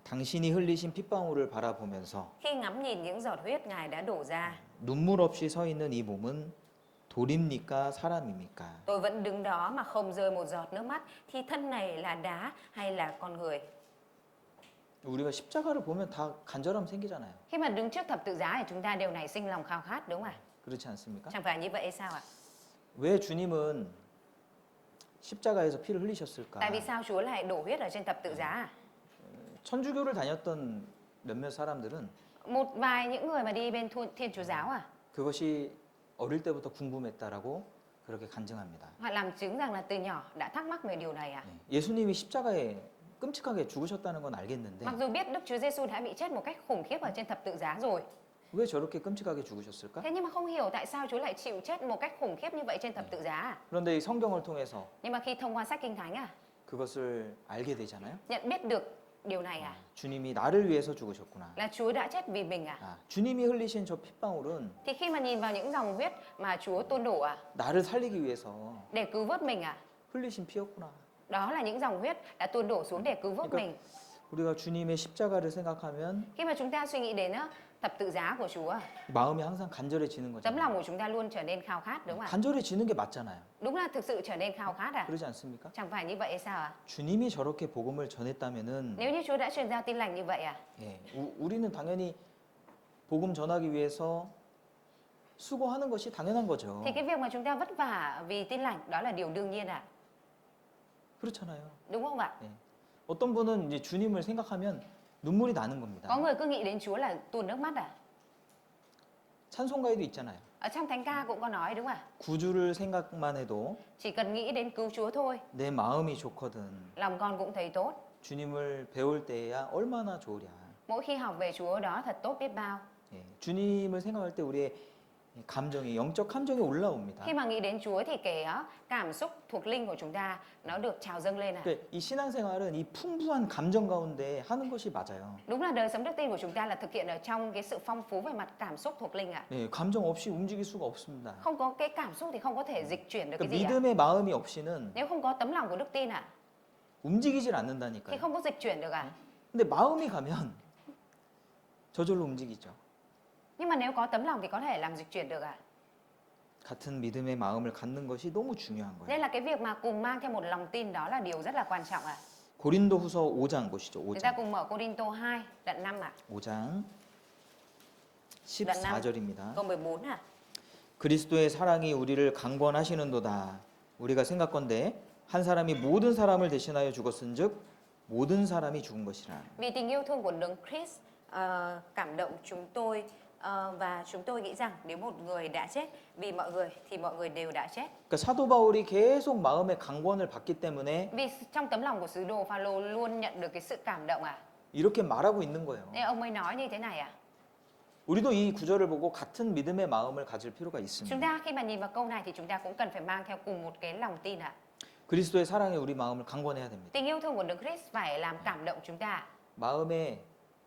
당신이 흘리신 핏방울을 바라보면서 khi ngắm nhìn những giọt huyết Ngài đã đổ ra, 눈물 없이 서 있는 이 몸은 돌입니까 사람입니까? tôi vẫn đứng đó mà không rơi một giọt nước mắt, thì thân này là đá hay là con người? 우리가 십자가를 보면 다 간절함 생기잖아요. Khi mà đứng trước thập tự giá thì chúng ta đều nảy sinh lòng khao khát đúng không ạ? 그렇지 않습니까? Chẳng phải như vậy sao ạ? 왜 주님은 십자가에서 피를 흘리셨을까? Tại vì sao Chúa lại đổ huyết ở trên thập tự giá? 천주교를 다녔던 몇몇 사람들은 Một vài những người mà đi bên Thiên Chúa giáo à, 그것이 어릴 때부터 궁금했다라고 그렇게 간증합니다. họ làm chứng rằng là từ nhỏ đã thắc mắc về điều này ạ. 예수님이 십자가에 끔찍하게 죽으셨다는 건 알겠는데 Mặc dù biết Đức Chúa Giêsu đã bị chết một cách khủng khiếp ở trên thập tự giá rồi, 왜 저렇게 끔찍하게 죽으셨을까? thế nhưng mà không hiểu tại sao Chúa lại chịu chết một cách khủng khiếp như vậy trên thập tự giá à? 그런데 이 성경을 통해서 Nhưng mà khi thông qua sách Kinh Thánh à, 그것을 알게 되잖아요. nhận biết được điều này à, 주님이 나를 위해서 죽으셨구나. là Chúa đã chết vì mình à? 주님이 흘리신 저 핏방울은 Thì khi mà nhìn vào những dòng huyết mà Chúa tuôn đổ à, 나를 살리기 위해서 để cứu vớt mình à, 흘리신 피였구나. đó là những dòng huyết đã tuôn đổ xuống để cứu vớt 그러니까 mình. 우리가 주님의 십자가를 생각하면 Khi mà chúng ta suy nghĩ đến thập tự giá của Chúa, 마음이 항상 간절해지는 tấm 거잖아요. lòng của chúng ta luôn trở nên khao khát đúng không ạ? 간절해지는 게 맞잖아요. Đúng là thực sự trở nên khao khát à? 그러지 않습니까? Chẳng phải như vậy sao ạ? 주님이 저렇게 복음을 전했다면은 Nếu như Chúa đã truyền giao tin lành như vậy à? 우리는 당연히 복음 전하기 위해서 수고하는 것이 당연한 거죠. Thì cái việc mà chúng ta vất vả vì tin lành đó là điều đương nhiên à? 그렇잖아요. Đúng không ạ? 어떤 분은 이제 주님을 생각하면 눈물이 나는 Có 겁니다. người cứ nghĩ đến Chúa là tuôn nước mắt à? 찬송가에도 있잖아요. Ở trong Thánh ca cũng có nói đúng không ạ? 구주를 생각만 해도 Chỉ cần nghĩ đến cứu Chúa thôi, 내 마음이 좋거든. lòng con cũng thấy tốt. 주님을 배울 때야 얼마나 좋으랴. Mỗi khi học về Chúa đó thật tốt biết bao. 주님을 생각할 때 우리의 감정이 영적 감정이 올라옵니다. Khi mà nghĩ đến Chúa thì cái cảm xúc thuộc linh của chúng ta nó được trào dâng lên ạ. 그러니까 이 신앙생활은 이 풍부한 감정 가운데 하는 것이 맞아요. Đúng là đời sống đức tin của chúng ta là thực hiện ở trong cái sự phong phú về mặt cảm xúc thuộc linh ạ. 예, 감정 없이 움직일 수가 없습니다. Không có cái cảm xúc thì không có thể dịch chuyển được cái 그러니까 gì ạ. 믿음의 마음이 없이는 Nếu không có tấm lòng của đức tin ạ 움직이질 thì 않는다니까요. không có dịch chuyển được ạ. 근데 마음이 가면 저절로 움직이죠. Nhưng mà nếu có tấm lòng thì có thể làm dịch chuyển được ạ. 같은 믿음의 마음을 갖는 것이 너무 중요한 거예요. Nên là cái việc mà cùng mang theo một lòng tin đó là điều rất là quan trọng ạ. 고린도후서 5장 보시죠. Chúng ta 5장. cùng mở Cô-rinh-tô 2 đoạn 5 ạ. 5장 14절입니다. Câu 14 ạ. 그리스도의 사랑이 우리를 강권하시는도다. 우리가 생각건대 한 사람이 모든 사람을 대신하여 죽었은즉 모든 사람이 죽은 것이라. Vì tình yêu thương của Đấng Christ cảm động chúng tôi và chúng tôi nghĩ rằng nếu một người đã chết vì mọi người thì mọi người đều đã chết. 그러니까 사도 바울이 계속 마음의 강권을 받기 때문에 Vì trong tấm lòng của sứ đồ Phaolô luôn nhận được cái sự cảm động ạ. 이렇게 말하고 있는 거예요. Nên ông mới nói như thế này ạ. 우리도 이 구절을 보고 같은 믿음의 마음을 가질 필요가 Chúng 있습니다. ta khi mà nhìn vào câu này thì chúng ta cũng cần phải mang theo cùng một cái lòng tin ạ. 그리스도의 사랑에 우리 마음을 강권해야 됩니다. Tình yêu thương của Đấng Christ phải làm cảm động chúng ta. 마음에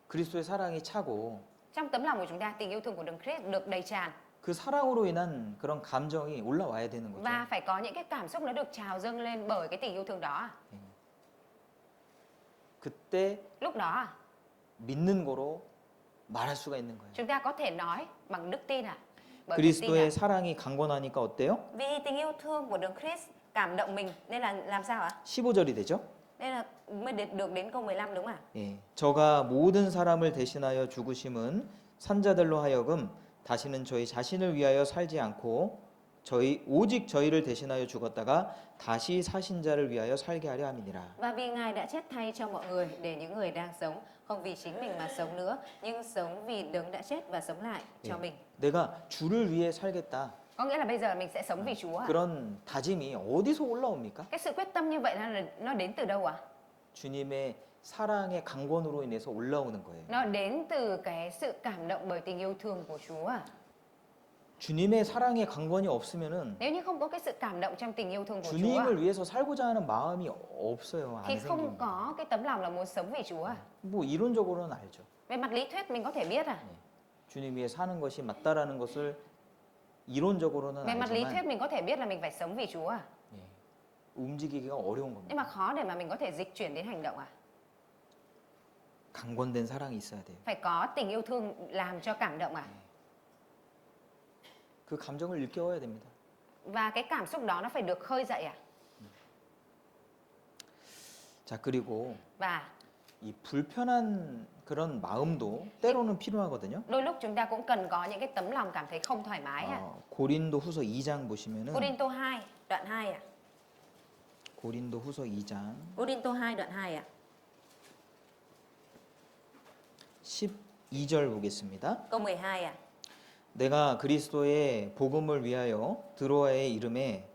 그리스도의 사랑이 차고 Trong tấm lòng của chúng ta tình yêu thương của Đấng Christ được đầy tràn 그 사랑으로 인한 그런 감정이 올라와야 되는 거죠. và phải có những cái cảm xúc nó được trào dâng lên bởi cái tình yêu thương đó. 그때 Lúc đó 믿는 거로 말할 수가 있는 거예요. chúng ta có thể nói bằng đức tin ạ. Bởi đức tin 그리스도의 ạ. 사랑이 강권하니까 어때요? Vì tình yêu thương của Đấng Christ cảm động mình nên là làm sao ạ? 15절이 되죠? Nên là mới được đến câu 15 đúng không ạ? 예. 저가 모든 사람을 대신하여 죽으심은 산자들로 하여금 다시는 저희 자신을 위하여 살지 않고 오직 저희를 대신하여 죽었다가 다시 사신 자를 위하여 살게 하려 함이니라. Và vì Ngài đã chết thay cho mọi người để những người đang sống không vì chính mình mà sống nữa, nhưng sống vì Đấng đã chết và sống lại cho 예. mình. 내가 주를 위해 살겠다. Có nghĩa là bây giờ mình sẽ sống vì Chúa ạ. 그런 다짐이 어디서 올라옵니까? Cái sự quyết tâm như vậy nó đến từ đâu ạ? 주님의 사랑의 강권으로 인해서 올라오는 거예요. Nó đến từ cái sự cảm động bởi tình yêu thương của Chúa ạ. 주님의 사랑의 강권이 없으면은 Nếu như không có cái sự cảm động trong tình yêu thương của Chúa 주님을 위해서 살고자 하는 마음이 없어요. thì 안 không 생깁니다. có cái tấm lòng là muốn sống vì Chúa ạ. 뭐 이론적으로는 알죠. Về mặt lý thuyết mình có thể biết à. 주님 위해 사는 것이 맞다라는 것을 이론적으로는 Về mặt lý 알지만 thuyết mình có thể biết là mình phải sống vì Chúa à. 예, 움직이기가 어려운 겁니다. Nhưng mà khó để mà mình có thể dịch chuyển đến hành động à. 강권된 사랑이 있어야 돼요. Phải có tình yêu thương làm cho cảm động à. 그 감정을 일깨워야 됩니다. Và cái cảm xúc đó nó phải được khơi dậy à. 자, 그리고 Và 이 불편한 그런 마음도 때로는 필요하거든요. đôi lúc chúng ta cũng cần có những cái tấm lòng cảm thấy không thoải mái à. 고린도후서 2장 보시면은 Cô-rinh-tô 2 đoạn 2 à. 고린도후서 2장 Cô-rinh-tô 2 đoạn 2 à. 12절 보겠습니다. Câu 12 à. 내가 그리스도의 복음을 위하여 드로아의 이름에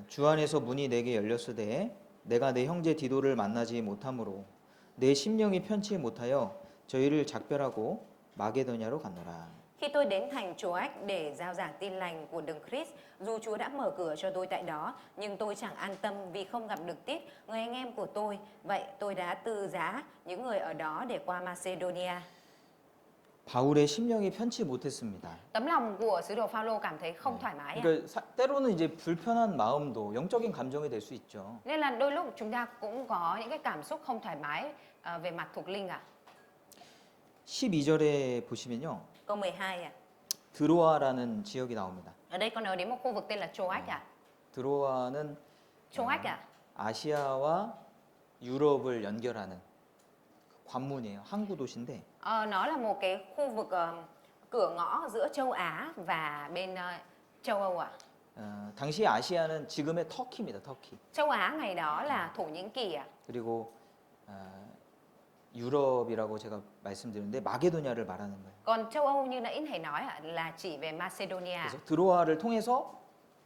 주 안에서 문이 내게 열렸으되 내가 내 형제 디도를 만나지 못하므로 내 심령이 편치 못하여 저희를 작별하고 마게도냐로 갔노라. Khi tôi đến thành Troas để giao giảng tin lành của Đấng Christ, dù Chúa đã mở cửa cho tôi tại đó, nhưng tôi chẳng an tâm vì không gặp được Tít, người anh em của tôi. Vậy tôi đã từ giá những người ở đó để qua Macedonia. 바울의 심령이 편치 못했습니다. Tấm lòng của sứ đồ Phaolô cảm thấy không thoải mái à? 그러니까 때로는 이제 불편한 마음도 영적인 감정이 될 수 있죠. Nên là đôi lúc chúng ta cũng có những cái cảm xúc không thoải mái về mặt thuộc linh à. 12절에 보시면요. Câu 12 à. 드로아라는 지역이 나옵니다. Ở đây có nói đến một khu vực tên là Troas à. 드로아는 Troas à. 아시아와 유럽을 연결하는 관문이에요. 항구 도시인데 Nó là một cái khu vực cửa ngõ giữa châu Á và bên châu Âu à. 당시 아시아는 지금의 터키입니다. 터키. Châu Á ngày đó là Thổ Nhĩ Kỳ à. 그리고 유럽이라고 제가 말씀드렸는데 마게도냐를 말하는 거예요. Còn châu Âu như nãy thầy nói là chỉ về Macedonia. 그래서 드로아를 통해서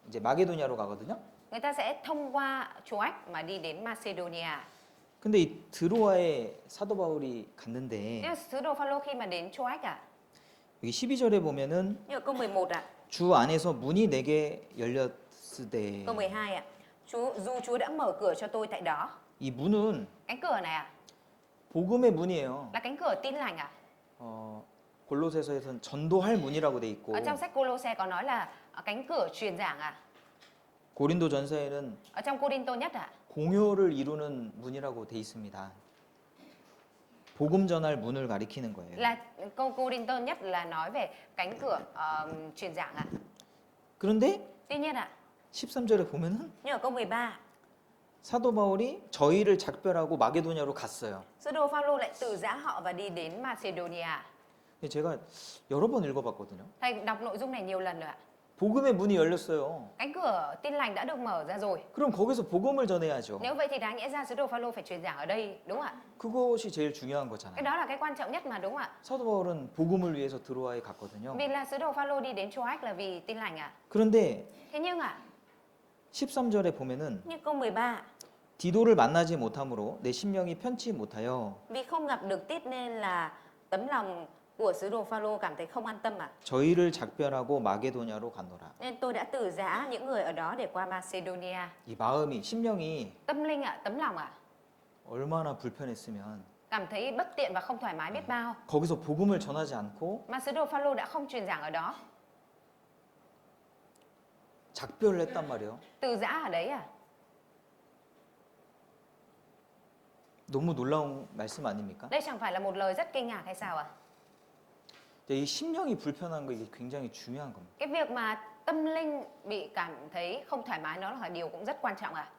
이제 마게도냐로 가거든요. Người ta sẽ thông qua Troas mà đi đến Macedonia. 근데 이 드로아에 사도 바울이 갔는데 Nhưng sứ đồ Phaolô khi mà đến Troas à. 여기 12절에 보면은 Như ở câu 11 ạ. 주 안에서 문이 내게 열렸으되. Câu 12 ạ. Dù Chúa đã mở cửa cho tôi tại đó. 이 문은 Cánh cửa này ạ, 복음의 문이에요. là cánh cửa tin lành ạ. 골로새서에서는 전도할 문이라고 돼 있고 Ở trong sách Cô-lô-se có nói là cánh cửa truyền giảng ạ. 고린도전서에는 Ở trong Cô-đinh-tô nhất ạ, 공효를 이루는 문이라고 돼 있습니다. 복음 전할 문을 가리키는 거예요. là câu Cô-đinh-tô nhất là nói về cánh cửa truyền giảng ạ. 그런데 Tuy nhiên ạ, 13절에 보면은 nhưng ở câu 13, 사도 바울이 저희를 작별하고 마게도냐로 갔어요. sứ đồ Phaolô lại từ giã họ và đi đến Macedonia. 제가 여러 번 읽어봤거든요. Thầy đọc nội dung này nhiều lần rồi ạ. 복음의 문이 열렸어요. Cánh cửa tin lành đã được mở ra rồi. 그럼 거기서 복음을 전해야죠. Nếu vậy thì đáng nhẽ ra sứ đồ Phaolô phải truyền giảng ở đây, đúng không ạ? 그것이 제일 중요한 Cái 거잖아요. đó là cái quan trọng nhất mà, đúng không ạ? 사도 바울은 복음을 위해서 드로아에 갔거든요. Vì là sứ đồ Phaolô đi đến Troas là vì tin lành ạ. 그런데 Thế nhưng ạ, 13절에 보면은 như câu 13, 디도를 만나지 못함으로 내 심령이 편치 못하여 vì không gặp được Tít nên là tấm lòng của sứ đồ Phaolô cảm thấy không an tâm ạ. 저희를 작별하고 마게도냐로 가노라. Nên tôi đã từ giã những người ở đó để qua Macedonia. 이 마음이 심령이 Tâm linh ạ, tấm lòng ạ, 얼마나 불편했으면 cảm thấy bất tiện và không thoải mái biết bao. 거기서 복음을 전하지 않고 Mà sứ đồ Phaolô đã không truyền giảng ở đó, 작별을 했단 말이에요. từ giã ở đấy à. 너무 놀라운 말씀 아닙니까? Đây chẳng phải là một lời rất kinh ngạc hay sao ạ? 이 심령이 불편한 거 이게 굉장히 중요한 겁니다. Cái việc mà tâm linh bị cảm thấy không thoải mái nó là điều cũng rất quan trọng ạ.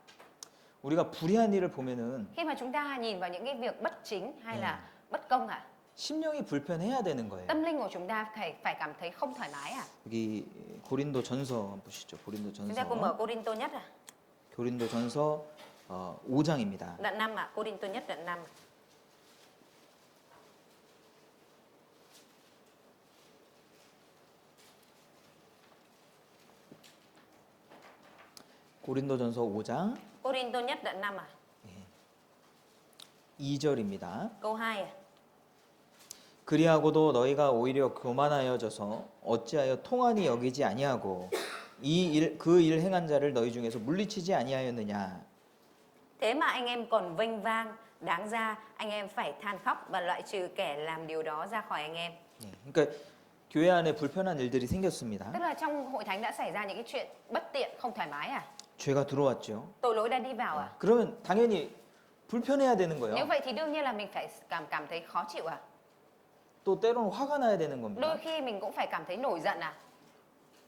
우리가 불의한 일을 보면은 Khi mà chúng ta nhìn vào những cái việc bất chính hay là bất công ạ, 심령이 불편해야 되는 거예요. tâm linh của chúng ta phải cảm thấy không thoải mái ạ. 여기 고린도 전서 보시죠. 고린도 Chúng ta cùng mở 전서. Cô-đinh-tô nhất ạ. 고린도 전서 5장입니다. Đoạn 5 ạ, Cô-đinh-tô nhất đoạn 5. 고린도전서 5장 Cô-đinh-tô nhất đoạn 5 ạ. 2절입니다. Câu 2 ạ. 그리하고도 너희가 오히려 교만하여져서 어찌하여 통한이 여기지 아니하고 그 일 행한 자를 너희 중에서 물리치지 아니하였느냐. Thế mà anh em còn vênh vang, đáng ra anh em phải than khóc và loại trừ kẻ làm điều đó ra khỏi anh em. 그러니까 교회 안에 불편한 일들이 생겼습니다. Tức là trong hội thánh đã xảy ra những cái chuyện bất tiện, không thoải mái à? 죄가 들어왔죠. Tội lỗi đã đi vào à? 그러면 당연히 불편해야 되는 Nếu 거예요. vậy thì đương nhiên là mình phải cảm thấy khó chịu à? 또 때로는 화가 나야 되는 겁니다. Đôi khi mình cũng phải cảm thấy nổi giận à?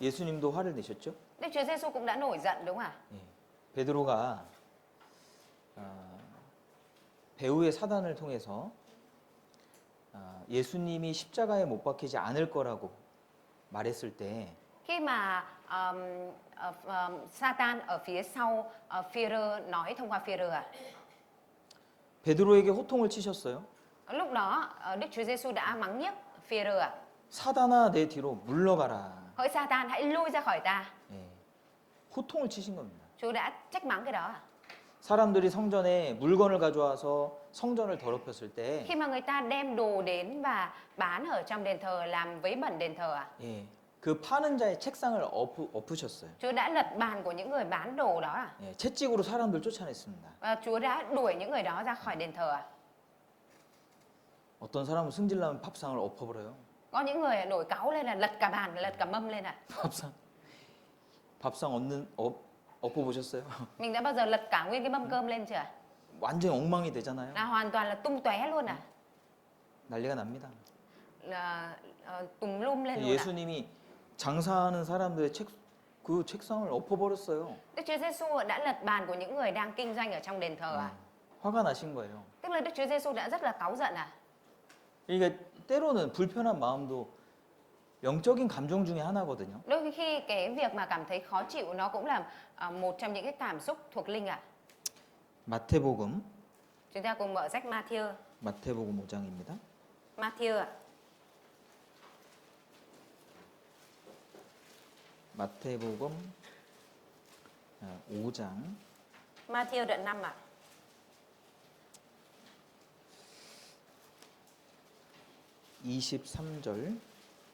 예수님도 화를 내셨죠? Đức Chúa Giêsu cũng đã nổi giận đúng không ạ? 베드로가 배후의 사단을 통해서 예수님이 십자가에 못 박히지 않을 거라고 말했을 때 Khi mà Satan ở phía sau Phi-rơ nói thông qua Phi-rơ à? 베드로에게 호통을 치셨어요. Lúc đó Đức Chúa Giêsu đã mắng nhiếc Phi-rơ à? 사단아 내 뒤로 물러가라. Hỡi Satan hãy lui ra khỏi ta. 호통을 치신 겁니다. Chúa đã trách mắng cái đó à? 사람들이 성전에 물건을 가져와서 성전을 더럽혔을 때 Khi mà người ta đem đồ đến và bán ở trong đền thờ làm vấy bẩn đền thờ à? 그 파는 자의 책상을 엎으셨어요. Chúa đã lật bàn của những người bán đồ đó à? 채찍으로 사람들 쫓아냈습니다. Và Chúa đã đuổi những người đó ra khỏi đền thờ à? 어떤 사람은 승질나면 밥상을 엎어버려요. Có những người nổi cáu lên là lật cả bàn, lật cả mâm lên à? 밥상 엎어보셨어요? Mình đã bao giờ lật cả nguyên cái mâm cơm lên chưa? 완전 엉망이 되잖아요. Là hoàn toàn là tung tóe luôn à? 난리가 납니다. Là tùm lum lên luôn à? 예수님이 장사하는 사람들의 그 책상을 엎어버렸어요. Đức Chúa Giêsu đã lật bàn của những người đang kinh doanh ở trong đền thờ à? 화가 나신 거예요. Tức là Đức Chúa Giêsu đã rất là cáu giận à? 그러니까 때로는 불편한 마음도 영적인 감정 중에 하나거든요. Đôi khi cái việc mà cảm thấy khó chịu nó cũng là một trong những cái cảm xúc thuộc linh ạ. 마태복음 Chúng ta cùng mở sách Matthew. 마태복음 5장입니다. Matthew ạ. 마태복음 5장 Matthew đoạn 5 ạ. 23절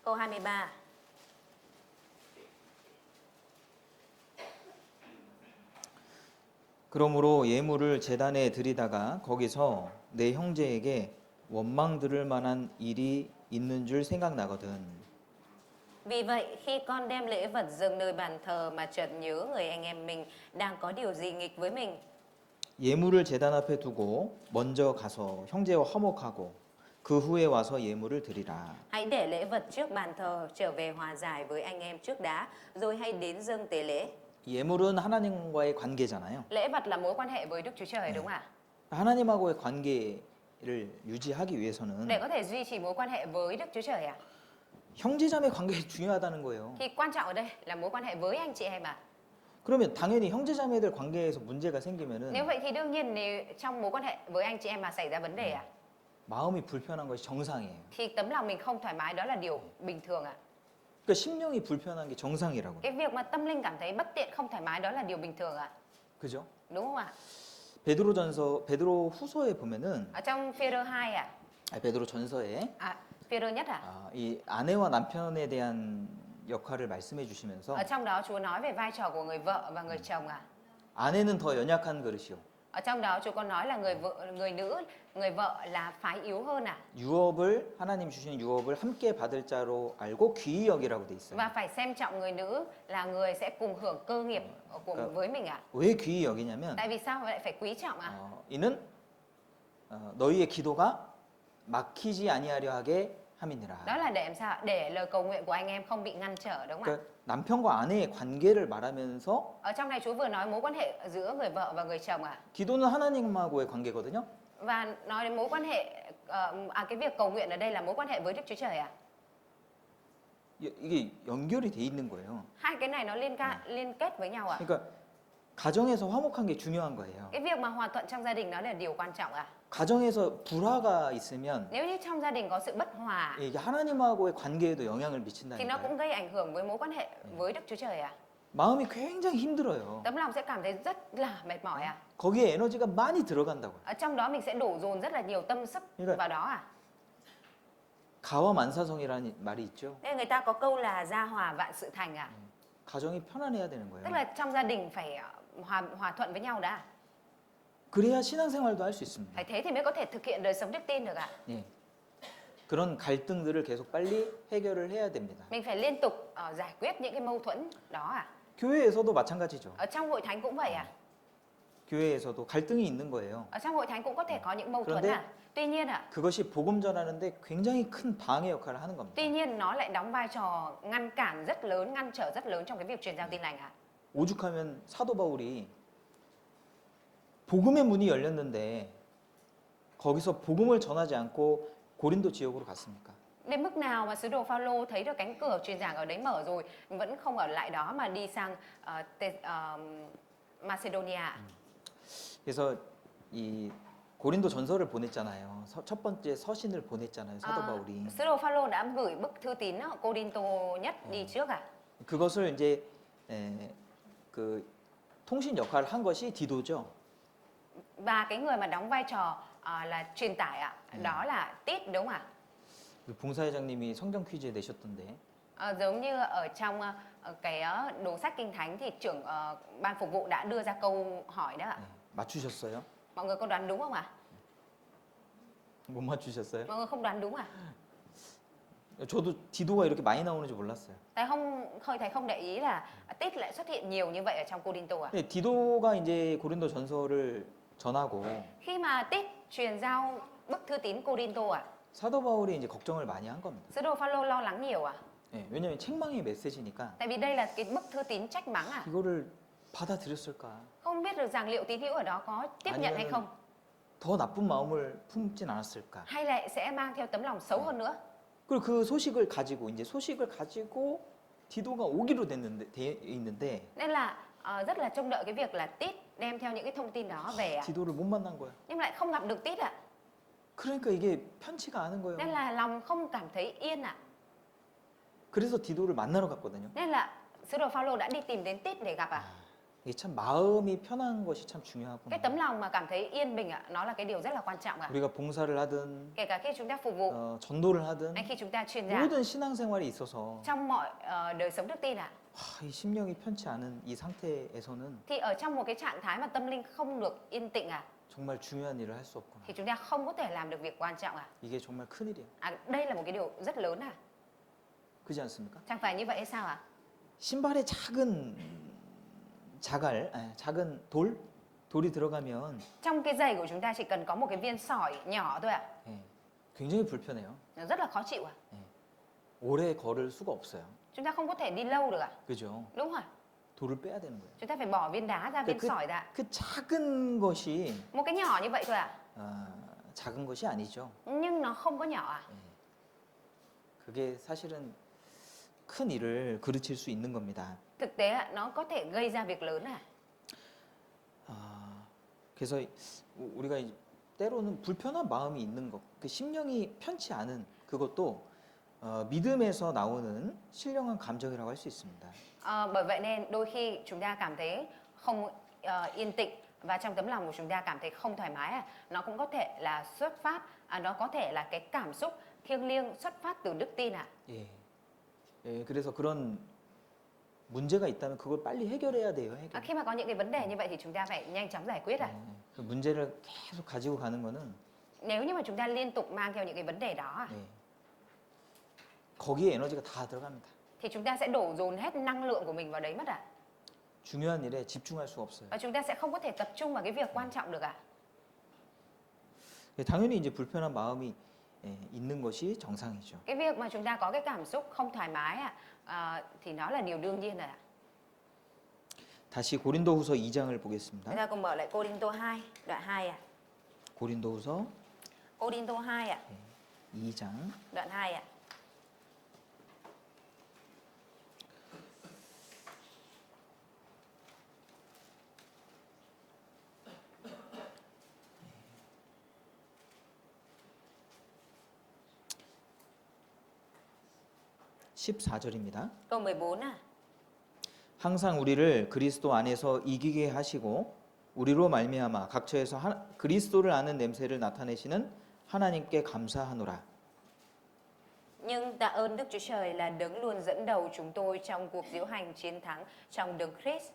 Câu 23. 그러므로 예물을 제단에 드리다가 거기서 내 형제에게 원망 들을 만한 일이 있는 줄 생각나거든. Vì vậy, khi con đem lễ vật dâng nơi bàn thờ mà chợt nhớ người anh em mình đang có điều gì nghịch với mình, 예물을 제단 앞에 두고 먼저 가서 형제와 화목하고 그 후에 와서 예물을 드리라. hãy để lễ vật trước bàn thờ, trở về hòa giải với anh em trước đã, rồi hãy đến dâng tế lễ. 예물은 하나님과의 관계잖아요. Lễ vật là mối quan hệ với Đức Chúa Trời, đúng không ạ? 하나님하고의 관계를 유지하기 위해서는 Để có thể duy trì mối quan hệ với Đức Chúa Trời ạ. 형제자매 관계가 중요하다는 거예요. Thì quan trọng ở đây là mối quan hệ với anh chị em ạ. 그러면 당연히 형제자매들 관계에서 문제가 생기면은 Nếu vậy thì đương nhiên nếu trong mối quan hệ với anh chị em mà xảy ra vấn đề ạ, 마음이 불편한 것이 정상이에요. thì tấm lòng mình không thoải mái đó là điều bình thường ạ. 그러니까 심령이 불편한 게 정상이라고. Cái việc mà tâm linh cảm thấy bất tiện, không thoải mái đó là điều bình thường ạ. 그죠? Đúng không ạ? 베드로 후서에 보면은 Ở trong Phêrô 2 ạ. 베드로 전서에 Phêrô nhất ạ. 이 아내와 남편에 대한 역할을 말씀해 주시면서 Ở trong đó Chúa nói về vai trò của người vợ và người chồng ạ. 아내는 더 연약한 그릇이요. Ở trong đó Chúa có nói là người vợ là phái yếu hơn ạ. 유업을 하나님 주시는 유업을 함께 받을 자로 알고 귀히 여기라고 돼 있어요. Và phải xem trọng người nữ là người sẽ cùng hưởng cơ nghiệp với mình ạ. 왜 귀히 여기냐면 Tại vì sao lại phải quý trọng ạ? 이는 너희의 기도가 막히지 아니하려 하게 함이니라. Đó là để làm sao? Để lời cầu nguyện của anh em không bị ngăn trở, đúng không ạ? 그러니까 남편과 아내의 관계를 말하면서 Ở trong này Chúa vừa nói mối quan hệ giữa người vợ và người chồng ạ. 기도는 하나님하고의 관계거든요. Và nói đến mối quan hệ cái việc cầu nguyện ở đây là mối quan hệ với Đức Chúa Trời ạ. 이게 연결이 돼 있는 거예요. Hai cái này nó liên kết với nhau ạ. 그러니까 가정에서 화목한 게 중요한 거예요. Cái việc mà hòa thuận trong gia đình đó là điều quan trọng ạ. 가정에서 불화가 있으면 Nếu như trong gia đình có sự bất hòa 이게 하나님하고의 관계에도 영향을 미친다는 thì nó 거예요. cũng gây ảnh hưởng với mối quan hệ với Đức Chúa Trời ạ. 마음이 굉장히 힘들어요. Tấm lòng sẽ cảm thấy rất là mệt mỏi ạ. 거기에 에너지가 많이 들어간다고요. Ở trong đó mình sẽ đổ dồn rất là nhiều tâm sức vào đó ạ. 가와만사성이라는 말이 있죠. Nên người ta có câu là gia hòa vạn sự thành ạ. 가정이 편안해야 되는 Tức 거예요. là trong gia đình phải hòa thuận với nhau đã. 그래야 신앙생활도 할 수 있습니다. Phải thế thì mới có thể thực hiện đời sống đức tin được ạ. 예. 그런 갈등들을 계속 빨리 해결을 해야 됩니다. Mình phải liên tục giải quyết những cái mâu thuẫn đó ạ. 교회에서도 마찬가지죠. Ở trong hội thánh cũng vậy ạ. 교회에서도 갈등이 있는 거예요. Ở trong hội thánh cũng có thể có những mâu thuẫn 그런데 ạ. Tuy nhiên ạ, 그것이 복음 전하는데 굉장히 큰 방해 역할을 하는 겁니다. tuy nhiên nó lại đóng vai trò ngăn cản rất lớn, ngăn trở rất lớn trong cái việc truyền giao tin lành ạ. 오죽하면 사도 바울이 복음의 문이 열렸는데 거기서 복음을 전하지 않고 고린도 지역으로 갔습니까? Đến mức nào mà sứ đồ Phaolô thấy được cánh cửa truyền giảng ở đấy mở rồi, vẫn không ở lại đó mà đi sang Macedonia. 그래서 이 고린도 전서를 보냈잖아요. 첫 번째 서신을 보냈잖아요. 사도 바울이. Sứ đồ Phaolô đã gửi bức thư tín Cô-đinh-tô nhất đi trước ạ. 그것을 이제 그 통신 역할을 한 것이 디도죠. Và cái người mà đóng vai trò là truyền tải ạ, đó là Tít, đúng không ạ? 우리 봉사회장님이 성경 퀴즈에 내셨던데. Giống như ở trong cái đồ sách kinh thánh thì trưởng ban phục vụ đã đưa ra câu hỏi đó ạ. 맞추셨어요? Mọi người có đoán đúng không ạ? 못 맞추셨어요? Mọi người không đoán đúng à? 저도 디도가 이렇게 많이 나오는 줄 몰랐어요. Thầy không để ý là Tít lại xuất hiện nhiều như vậy ở trong Cô-đinh-tô ạ. 근데 디도가 이제 고린도 전서를 전하고 Khi mà Tít truyền giao bức thư tín Cô-đinh-tô ạ, 사도 바울이 이제 걱정을 많이 한 겁니다. sứ đồ Phaolô lo lắng nhiều ạ. 예, 왜냐면 책망의 메시지니까 Tại vì đây là cái bức thư tín trách mắng ạ. 이거를 받아들였을까? Không biết được rằng liệu tín hữu ở đó có tiếp nhận hay không, 더 나쁜 마음을 품진 않았을까? hay lại sẽ mang theo tấm lòng xấu hơn nữa. 그리고 그 소식을 가지고 디도가 오기로 돼 있는데 Nên là rất là trông đợi cái việc là Tít đem theo những cái thông tin đó về ạ. 디도를 못 만난 거야. Nhưng lại không gặp được Tít ạ. 그러니까 이게 편치가 않은 거예요. Nên là lòng không cảm thấy yên ạ. 그래서 디도를 만나러 갔거든요. Nên là sứ đồ Phaolô đã đi tìm đến Tít để gặp ạ. 이게 참 마음이 편한 것이 참 Cái 중요하구나. tấm lòng mà cảm thấy yên bình ạ, nó là cái điều rất là quan trọng ạ. 우리가 봉사를 하든 Kể cả khi chúng ta phục vụ 전도를 하든 hay khi chúng ta truyền giảng, 모든 신앙생활에 있어서 trong mọi đời sống đức tin ạ, 이 심령이 편치 않은 이 상태에서는 thì ở trong một cái trạng thái mà tâm linh không được yên tĩnh ạ, 정말 중요한 일을 할 수 없구나. thì chúng ta không có thể làm được việc quan trọng ạ. 이게 정말 큰일이에요. Đây là một cái điều rất lớn ạ. 그렇지 않습니까? Chẳng phải như vậy hay sao ạ? 신발에 작은 돌이 들어가면 Trong cái giày của chúng ta chỉ cần có một cái viên sỏi nhỏ thôi ạ, 예, 굉장히 불편해요. nó rất là khó chịu ạ. 오래 걸을 수가 없어요. Chúng ta không có thể đi lâu được ạ. 그죠? Đúng rồi, 돌을 빼야 되는 거예요. chúng ta phải bỏ viên đá ra, viên sỏi ra. 그 작은 것이 Một cái nhỏ như vậy thôi ạ, 작은 것이 아니죠. nhưng nó không có nhỏ ạ. 그게 사실은 큰 일을 그르칠 수 있는 겁니다. Thực tế ạ, nó có thể gây ra việc lớn ạ. 그래서 우리가 때로는 불편한 마음이 있는 것, 그 심령이 편치 않은 그것도 믿음에서 나오는 신령한 감정이라고 할 수 있습니다. Bởi vậy nên đôi khi chúng ta cảm thấy không yên tĩnh và trong tấm lòng của chúng ta cảm thấy không thoải mái, nó cũng có thể là xuất phát, nó có thể là cái cảm xúc thiêng liêng xuất phát từ đức tin ạ. 그래서 그런 문제가 있다면 그걸 빨리 해결해야 돼요. 해결. Khi mà có những cái vấn đề như vậy thì chúng ta phải nhanh chóng giải quyết ạ. 그 문제를 계속 가지고 가는 거는 Nếu như mà chúng ta liên tục mang theo những cái vấn đề đó 거기에 에너지가 다 들어갑니다. thì chúng ta sẽ đổ dồn hết năng lượng của mình vào đấy mất ạ. 중요한 일에 집중할 수가 없어요. Và chúng ta sẽ không có thể tập trung vào cái việc quan trọng được ạ. 당연히 이제 불편한 마음이 있는 것이 정상이죠. Cái việc mà chúng ta có cái cảm xúc không thoải mái thì nó là điều đương nhiên rồi ạ. 다시 고린도후서 2장을 Chúng 보겠습니다. ta cùng mở lại Cô-rin-tô 2, đoạn 2 ạ. 고린도후서 Cô-rin-tô 2 ạ, 2장 đoạn 2 ạ. 십 14절입니다. Câu 14 à. 항상 우리를 그리스도 안에서 이기게 하시고 우리로 말미암아 각처에서 그리스도를 아는 냄새를 나타내시는 하나님께 감사하노라. Nhưng tạ ơn Đức Chúa Trời là đấng luôn dẫn đầu chúng tôi trong cuộc diễu hành chiến thắng trong đấng Christ.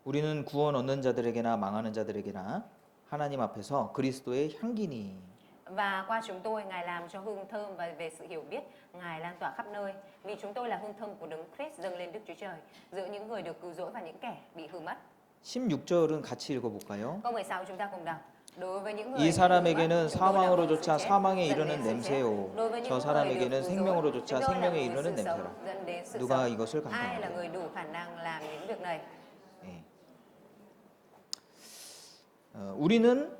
우리는 구원 얻는 자들에게나 망하는 자들에게나 하나님 앞에서 그리스도의 향기니. Và qua chúng tôi, Ngài làm cho hương thơm và về sự hiểu biết, Ngài lan tỏa khắp nơi. Vì chúng tôi là hương thơm của đấng Christ dâng lên Đức Chúa Trời, giữa những người được cứu rỗi và những kẻ bị hư mất. 16절은 같이 읽어볼까요? Câu 16 chúng ta cùng đọc. Đối với những người 이 사람에게는 chúng tôi là một sự 사망으로조차 chết, 사망에 dẫn 이르는 đến sự chết. 냄새요. Đối với những 저 người 사람에게는 được cứu rỗi, 생명으로조차 chúng tôi là 생명에 một 이르는 sự sống, 냄새라. dẫn đến sự 누가 sống. 이것을 Ai là 감당하리까? người đủ khả năng làm những việc này? 우리는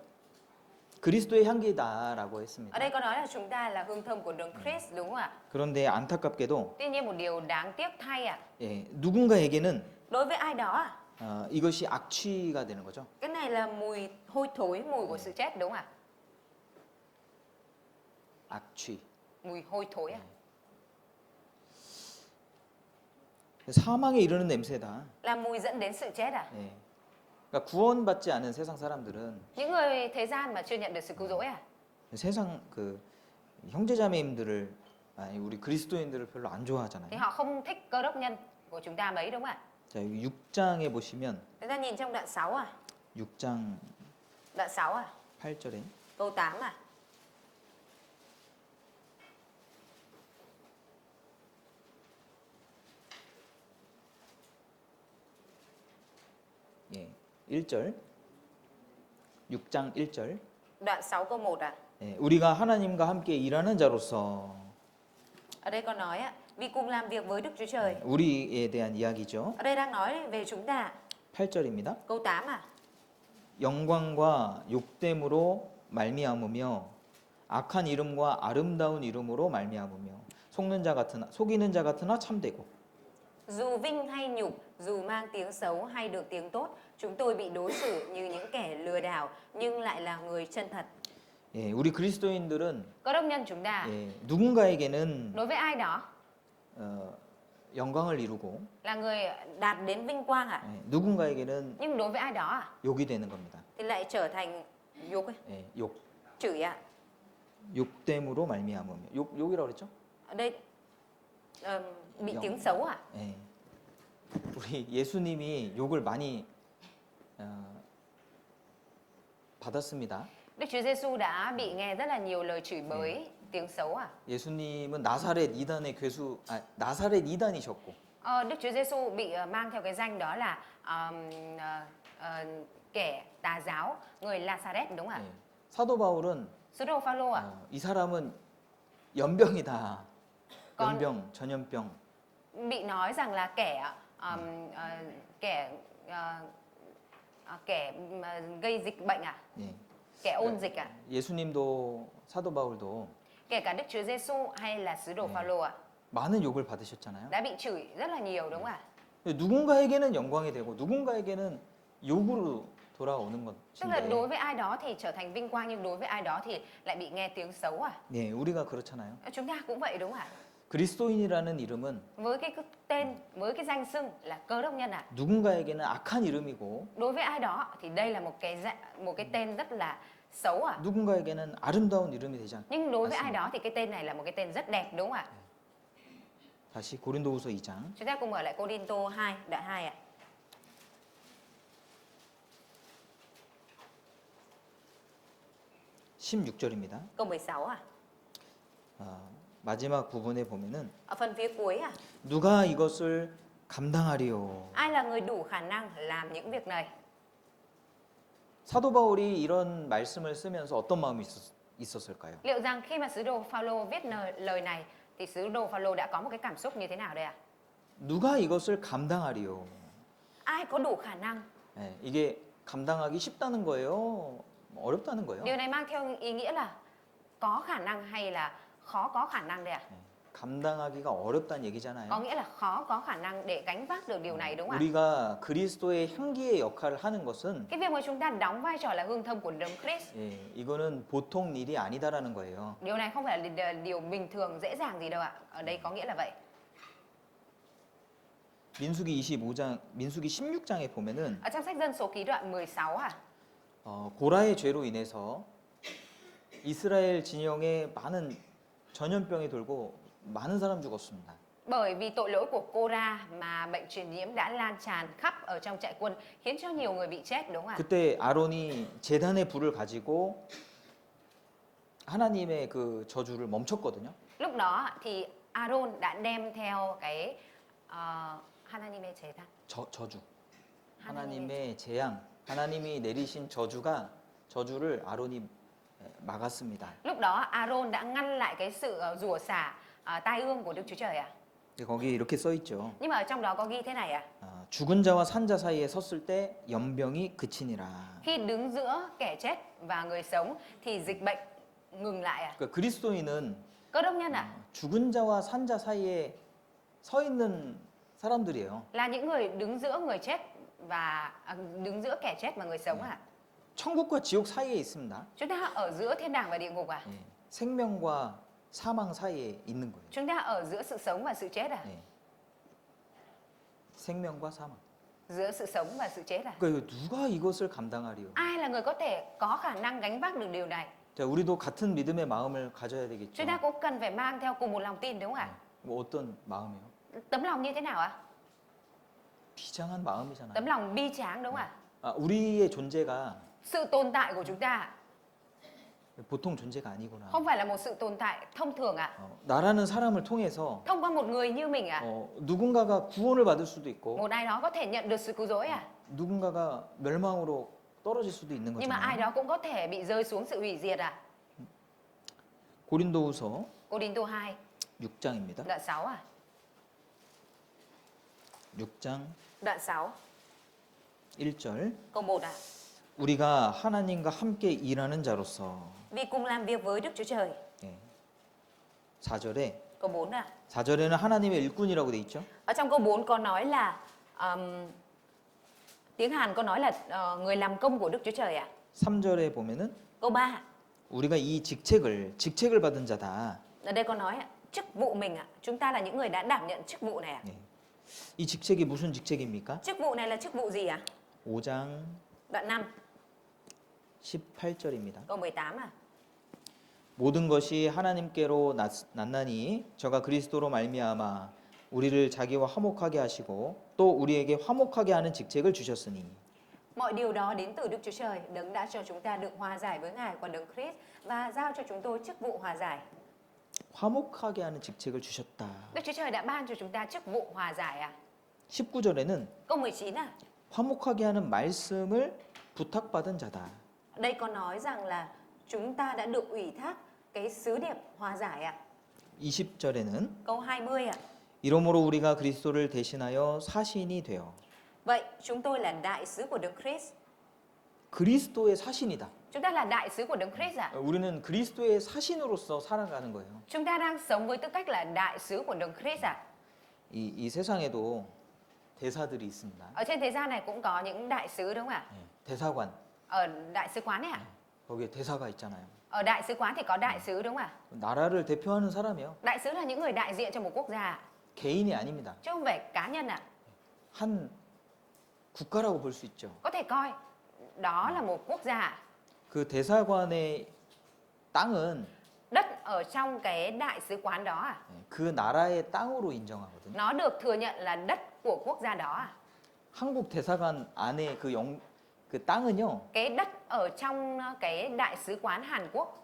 그리스도의 향기다라고 했습니다. Ở đây có nói là chúng ta là hương thơm của đấng Christ, đúng không ạ? 그런데 안타깝게도 Tuy nhiên một điều đáng tiếc thay ạ, 누군가에게는 đối với ai đó 이것이 악취가 되는 거죠. cái này là mùi hôi thối, mùi của sự chết, đúng không ạ? 악취. Mùi hôi thối ạ. 사망에 이르는 냄새다. Là mùi dẫn đến sự chết à? 그러니까 구원받지 않은 세상 사람들은 Những người thế gian mà chưa nhận được sự cứu rỗi à? 세상 그 형제자매님들을 아니 우리 그리스도인들을 별로 안 좋아하잖아요. Thì họ không thích cơ đốc nhân của chúng ta mấy, đúng không ạ? 자, 여기 6장에 보시면 Chúng ta nhìn trong đoạn 6 à? 6장 Đoạn 6 à? 8절에 Câu 8 à? 예. 1절. 6장 1절. Đoạn 6 câu 1 à? 우리가 하나님과 함께 일하는 자로서 Ở đây có nói ạ, vì cùng làm việc với Đức Chúa Trời. 우리에 대한 이야기죠. Ở đây đang nói về chúng ta. 8절입니다. Câu 8 à? 영광과 욕됨으로 말미암으며 악한 이름과 아름다운 이름으로 말미암으며 속이는 자 같으나 참되고 Dù vinh hay nhục, dù mang tiếng xấu hay được tiếng tốt, chúng tôi bị đối xử như những kẻ lừa đảo nhưng lại là người chân thật. 우리 그리스도인들은 Cơ đốc nhân chúng ta, 누군가에게는 đối với ai đó, 영광을 이루고 là người đạt đến vinh quang ạ. 예, 누군가에게는 Nhưng đối với ai đó ạ 욕이 되는 겁니다. thì lại trở thành dục ấy, 예, 욕, chửi ạ. 욕됨으로 말미암으며 욕이라고 그랬죠? Ở đây bị 영- tiếng xấu ạ. 예. 우리 예수님이 욕을 많이 받았습니다. Đức Chúa Giêsu đã bị nghe rất là nhiều lời chửi bới, tiếng xấu ạ. 예수님은 나사렛 이단의 괴수, 나사렛 이단이셨고 Đức Chúa Giêsu bị mang theo cái danh đó là kẻ tà giáo, người Nazareth đúng không ạ? 예. 사도 바울은 Sứ đồ Phaolô ạ. 이 사람은 연병이다. Con- 연병, 전염병. Bị nói rằng là kẻ gây dịch bệnh ạ, 예. kẻ ôn dịch ạ. 예수님도 사도 바울도 Kể cả Đức Chúa Giêsu hay là sứ đồ Phaolô ạ, 많은 욕을 받으셨잖아요. đã bị chửi rất là nhiều đúng không ạ? 누군가에게는 영광이 되고 누군가에게는 욕으로 돌아오는 Tức là 것인데 đối với ai đó thì trở thành vinh quang nhưng đối với ai đó thì lại bị nghe tiếng xấu à? 네, 우리가 그렇잖아요. Chúng ta cũng vậy đúng không ạ? 그리스도인이라는 이름은 Với cái tên, với cái danh xưng là Cơ Đốc nhân ạ. 누군가에게는 악한 이름이고 Đối với ai đó thì đây là một cái tên rất là xấu à? 누군가에게는 아름다운 이름이 되지 않. Nhưng đối với ai đó thì cái tên này là một cái tên rất đẹp đúng không ạ? 다시 고린도후서 2장 Chúng ta cùng mở lại Cô-rinh-tô 2, đoạn 2 ạ. 16절입니다. Câu 16 à? 마지막 부분에 보면은 Ở phần phía cuối à? 누가 이것을 감당하리요. Ai là người đủ khả năng làm những việc này? 사도 바울이 이런 말씀을 쓰면서 어떤 마음이 있었을까요? Liệu rằng khi mà sứ đồ Phaolô viết lời này thì sứ đồ Phaolô đã có một cái cảm xúc như thế nào đây ạ? 누가 이것을 감당하리요. Ai có đủ khả năng? 예, 이게 감당하기 쉽다는 거예요? 어렵다는 거예요? Điều này mang theo ý nghĩa là có khả năng hay là khó có khả năng đây ạ? 예, 감당하기가 어렵다는 얘기잖아요. Có nghĩa là khó có khả năng để gánh vác được điều này đúng không ạ? 우리가 그리스도의 향기의 역할을 하는 것은 Cái việc mà chúng ta đóng vai trò là hương thơm của Đấng Christ, 예, 이거는 보통 일이 아니다라는 거예요. điều này không phải là điều bình thường dễ dàng gì đâu ạ. Ở đây có nghĩa là vậy. 민수기 25장, 민수기 16장에 보면은 Ở trong sách Dân số ký đoạn 16 à? 고라의 죄로 인해서 이스라엘 진영에 많은 전염병이 돌고 많은 사람 죽었습니다. Bởi vì tội lỗi của Cô-ra mà bệnh truyền nhiễm đã lan tràn khắp ở trong trại quân khiến cho nhiều người bị chết đúng không ạ? 그때 아론이 제단의 불을 가지고 하나님의 그 저주를 멈췄거든요. Lúc đó thì Aaron đã đem theo cái 하나님의 제단, 저주. 하나님의 재앙, 하나님이 내리신 저주를 아론이 막았습니다. Lúc đó Aaron đã ngăn lại cái sự rủa xả tai ương của Đức Chúa Trời ạ. 거기에 이렇게 써 있죠. Nhưng mà ở trong đó có ghi thế này ạ. 죽은 자와 산 자 사이에 섰을 때 연병이 그치니라. Khi đứng giữa kẻ chết và người sống thì dịch bệnh ngừng lại ạ. 그러니까 그리스도인은 Cơ đốc nhân ạ, 죽은 자와 산 자 사이에 서 있는 사람들이에요. là những người đứng giữa người chết và đứng giữa kẻ chết và người sống ạ. 천국과 지옥 사이에 있습니다. Chúng ta ở giữa thiên đàng và địa ngục ạ. 예, 생명과 사망 사이에 있는 거예요. Chúng ta ở giữa sự sống và sự chết ạ. 예. 생명과 사망. Giữa sự sống và sự chết ạ. 그러니까 누가 이것을 감당하리요? Ai là người có thể có khả năng gánh vác được điều này? 자, 우리도 같은 믿음의 마음을 가져야 되겠죠. Chúng ta cũng cần phải mang theo cùng một lòng tin đúng không ạ? 뭐 어떤 마음이요? Tấm lòng như thế nào ạ? 비장한 마음이잖아요. Tấm lòng bi tráng đúng không ạ? 우리의 존재가 Sự tồn tại của chúng ta 보통 존재가 아니구나. không phải là một sự tồn tại thông thường ạ. 나라는 사람을 통해서 Thông qua một người như mình ạ. 누군가가 구원을 받을 수도 있고 Một ai đó có thể nhận được sự cứu rỗi ạ. 누군가가 멸망으로 떨어질 수도 있는 Nhưng mà ai 거잖아요. đó cũng có thể bị rơi xuống sự hủy diệt ạ. 고린도후서 Cô-rinh-tô 2, 6장입니다. đoạn 6 à? 6장 Đoạn 6, 1절 câu 1 à? 우리가 하나님과 함께 일하는 자로서 Vì cùng làm việc với Đức Chúa Trời. 예. 4절에 Câu 4 à? 4절에는 하나님의 일꾼이라고 돼 있죠. Ở trong câu 4 có nói là tiếng Hàn có nói là người làm công của Đức Chúa Trời ạ. 3절에 보면은 Câu 3 우리가 이 직책을 받은 자다. ở đây có nói ạ, chức vụ mình ạ. Chúng ta là những người đã đảm nhận chức vụ này ạ. 예. 이 직책이 무슨 직책입니까? Chức vụ này là chức vụ gì ạ? 5장 Đoạn 5, 18절입니다. câu 18 à. 모든 것이 하나님께로 났나니 저가 그리스도로 말미암아 우리를 자기와 화목하게 하시고 또 우리에게 화목하게 하는 직책을 주셨으니. Mọi điều đó đến từ Đức Chúa Trời, Đấng đã cho chúng ta được hòa giải với Ngài qua Đấng Christ và giao cho chúng tôi chức vụ hòa giải. 화목하게 하는 직책을 주셨다. Đức Chúa Trời đã ban cho chúng ta chức vụ hòa giải à. 19절에는 Câu 19 à. 화목하게 하는 말씀을 부탁받은 자다. Đây có nói rằng là chúng ta đã được ủy thác cái sứ điệp hòa giải ạ. 20절에는 Câu 20 ạ. 이러므로 우리가 그리스도를 대신하여 사신이 되어. Vậy chúng tôi là đại sứ của Đấng Christ. 그리스도의 사신이다. Chúng ta là đại sứ của Đấng Christ ạ. 우리는 그리스도의 사신으로서 살아가는 거예요. Chúng ta đang sống với tư cách là đại sứ của Đấng Christ ạ. 이 세상에도 대사들이 있습니다. Ở trên thế gian này cũng có những đại sứ đúng không ạ? 예, 대사관. Ở đại sứ quán ấy ạ. 거기에 대사가 있잖아요. Ở đại sứ quán thì có đại sứ đúng không ạ? 나라를 대표하는 사람이에요. Đại sứ là những người đại diện cho một quốc gia ạ. 개인이 아닙니다. Chứ không phải cá nhân ạ. 한 국가라고 볼 수 있죠. Có thể coi đó là một quốc gia ạ. 그 대사관의 땅은 Đất ở trong cái đại sứ quán đó à, 그 나라의 땅으로 인정하거든요. nó được thừa nhận là đất của quốc gia đó à. 한국 대사관 안에 그 땅은요. Cái đất ở trong cái đại sứ quán Hàn Quốc,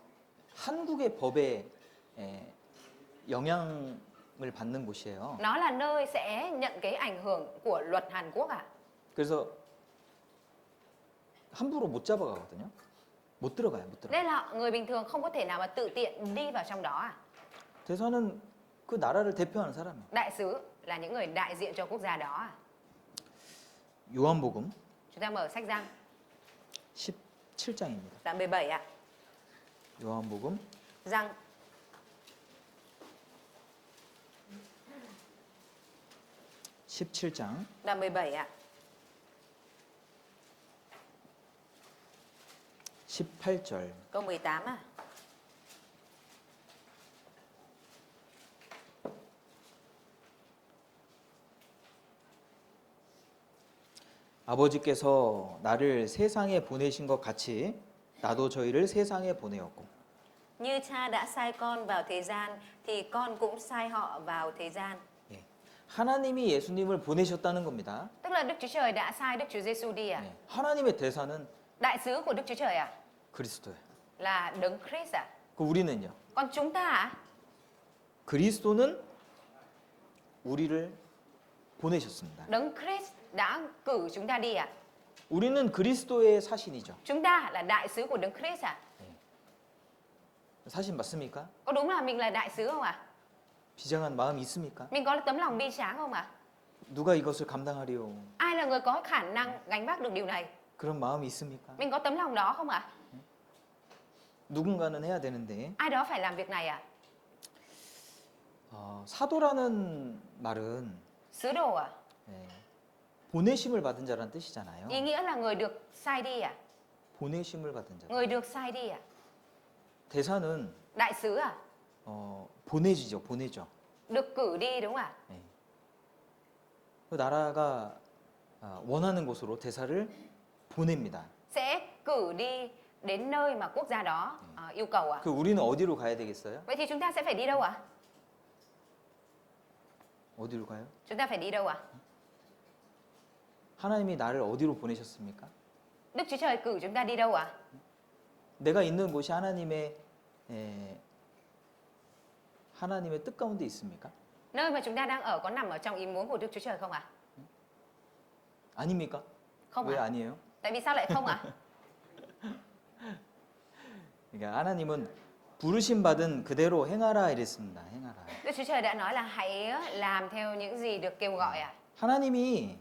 한국의 법에 영향을 받는 곳이에요. nó là nơi sẽ nhận cái ảnh hưởng của luật Hàn Quốc à. 그래서 함부로 못 잡아가거든요. 못 들어가요, 못 들어. Nên là người bình thường không có thể nào mà tự tiện đi vào trong đó à. 대사는 그 나라를 대표하는 사람이에요. Đại sứ là những người đại diện cho quốc gia đó à. 요한복음 Chúng ta mở sách Giăng 17장입니다. đoạn 17 ạ. 요한복음 Giăng 17장 đoạn 17 ạ. 18절. Câu 18 à. 아버지께서 나를 세상에 보내신 것 같이 나도 저희를 세상에 보내었고. Như cha đã sai con vào thế gian thì con cũng sai họ vào thế gian. 예. 하나님이 예수님을 보내셨다는 겁니다. Tức là Đức Chúa Trời đã sai Đức Chúa Giêsu đi à. 예. 하나님의 대사는 Đại sứ của Đức Chúa Trời à, 그리스도예요. là Đấng Christ à. 그 우리는요. Còn chúng ta à, 그리스도는 우리를 보내셨습니다. Đấng Christ đã cử chúng ta đi à. 우리는 그리스도의 사신이죠. Chúng ta là đại sứ của Đấng Christ à. 사신 맞습니까? Có đúng là mình là đại sứ không ạ? 비장한 마음이 있습니까? Mình có tấm lòng bi tráng không ạ? 누가 이것을 감당하리요? Ai là người có khả năng gánh vác được điều này? 그런 마음이 있습니까? Mình có tấm lòng đó không ạ? 누군가는 해야 되는데 Ai đó phải làm việc này à? 사도라는 말은 Sứ đồ à? 보내심을 받은 자라는 뜻이잖아요. Ý nghĩa là người được sai đi à? 보내심을 받은 자. Người được sai đi à? 대사는 Đại sứ à? 보내지죠, 보내죠. Được cử đi đúng không ạ? 그 나라가 원하는 곳으로 대사를 보냅니다. Sẽ cử đi đến nơi mà quốc gia đó yêu cầu à? 그 우리는 어디로 가야 되겠어요? Vậy thì chúng ta sẽ phải đi đâu ạ? 어디로 가요? Chúng ta phải đi đâu ạ? 하나님이 나를 어디로 보내셨습니까? Đức Chúa Trời cử chúng ta đi đâu ạ? 내가 있는 곳이 하나님의 뜻 가운데 있습니까? Nơi mà chúng ta đang ở có nằm ở trong ý muốn của Đức Chúa Trời không ạ? 아닙니까? Không 왜 ạ? 아니에요? Tại vì sao lại không ạ? 그러니까 하나님은 부르심 받은 그대로 행하라 이랬습니다. 행하라. Đức Chúa Trời đã nói là hãy làm theo những gì được kêu gọi ạ. 하나님이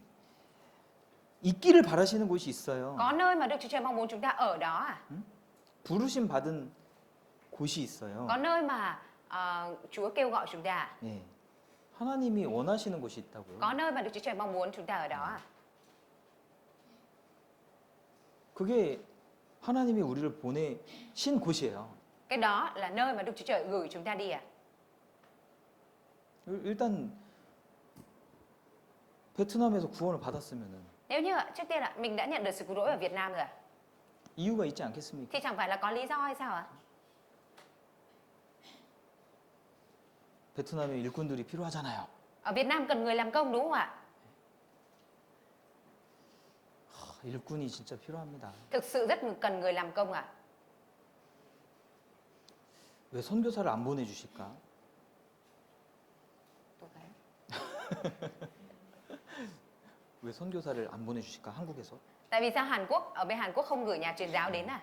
있기를 바라시는 곳이 있어요. Có nơi mà Đức Chúa Trời mong muốn chúng ta ở đó à? 부르심 받은 곳이 있어요. Có nơi mà Chúa kêu gọi chúng ta à? 예. 하나님이 원하시는 곳이 있다고요. Có nơi mà Đức Chúa Trời mong muốn chúng ta ở đó à? 그게 하나님이 우리를 보내신 곳이에요. Cái đó là nơi mà Đức Chúa Trời gửi chúng ta đi à? 일단 베트남에서 구원을 받았으면은 Nếu như trước tiên ạ, mình đã nhận được sự cứu rỗi ở Việt Nam rồi ạ, 이유가 있지 않겠습니까? thì chẳng phải là có lý do hay sao ạ? 베트남에 일꾼들이 필요하잖아요. Ở Việt Nam cần người làm công đúng không ạ? 일꾼이 진짜 필요합니다. Thực sự rất cần người làm công ạ. 왜 선교사를 안 보내주실까? 왜 선교사를 안 보내주실까? 한국에서? Tại vì sao Hàn Quốc, ở bên Hàn Quốc không gửi nhà truyền giáo đến à?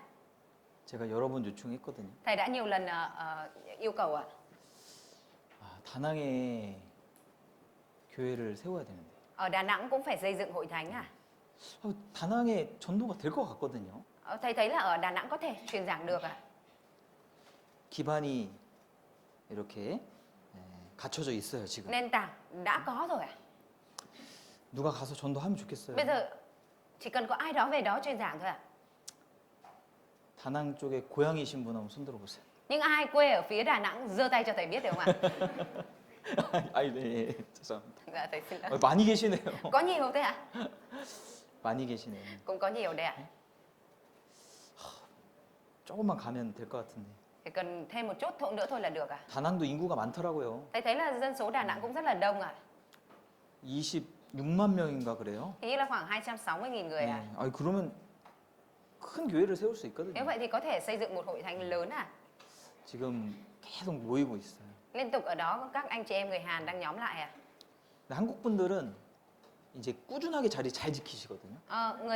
제가 여러 번 요청했거든요. Thầy đã nhiều lần yêu cầu ạ. 다낭에 교회를 세워야 되는데. Ở Đà Nẵng cũng phải xây dựng hội thánh à? 다낭에 전도가 될 것 같거든요. Thầy thấy là ở Đà Nẵng có thể truyền giảng được à? 기반이 이렇게 갖춰져 있어요 지금. Nền tảng đã có rồi à? 누가 가서 전도하면 좋겠어요. Bây giờ chỉ cần có ai đó về đó truyền giảng thôi à? 다낭 쪽에 고향이신 분 한번 손들어 보세요. Nhưng ai quê ở phía Đà Nẵng giơ tay cho thầy biết được không ạ? 네, 죄송합니다. Dạ thầy xin lỗi. 많이 계시네요. Có nhiều thế ạ? 많이 계시네요. Cũng có nhiều đấy ạ. 조금만 가면 될 것 같은데. Chỉ cần thêm một chút nữa thôi là được à? 다낭도 인구가 많더라고요. Thầy thấy là dân số Đà Nẵng cũng rất là đông à? 26만 명인가 그래요. Hình như là khoảng 260.000 người à? 그러면 큰 교회를 세울 수 있거든요. Nếu vậy thì có thể xây dựng một hội thánh lớn à? 지금 계속 모이고 있어요. Liên tục ở đó các anh chị em người Hàn đang nhóm lại à? 근데 한국 분들은 이제 꾸준하게 자리 잘 지키시거든요.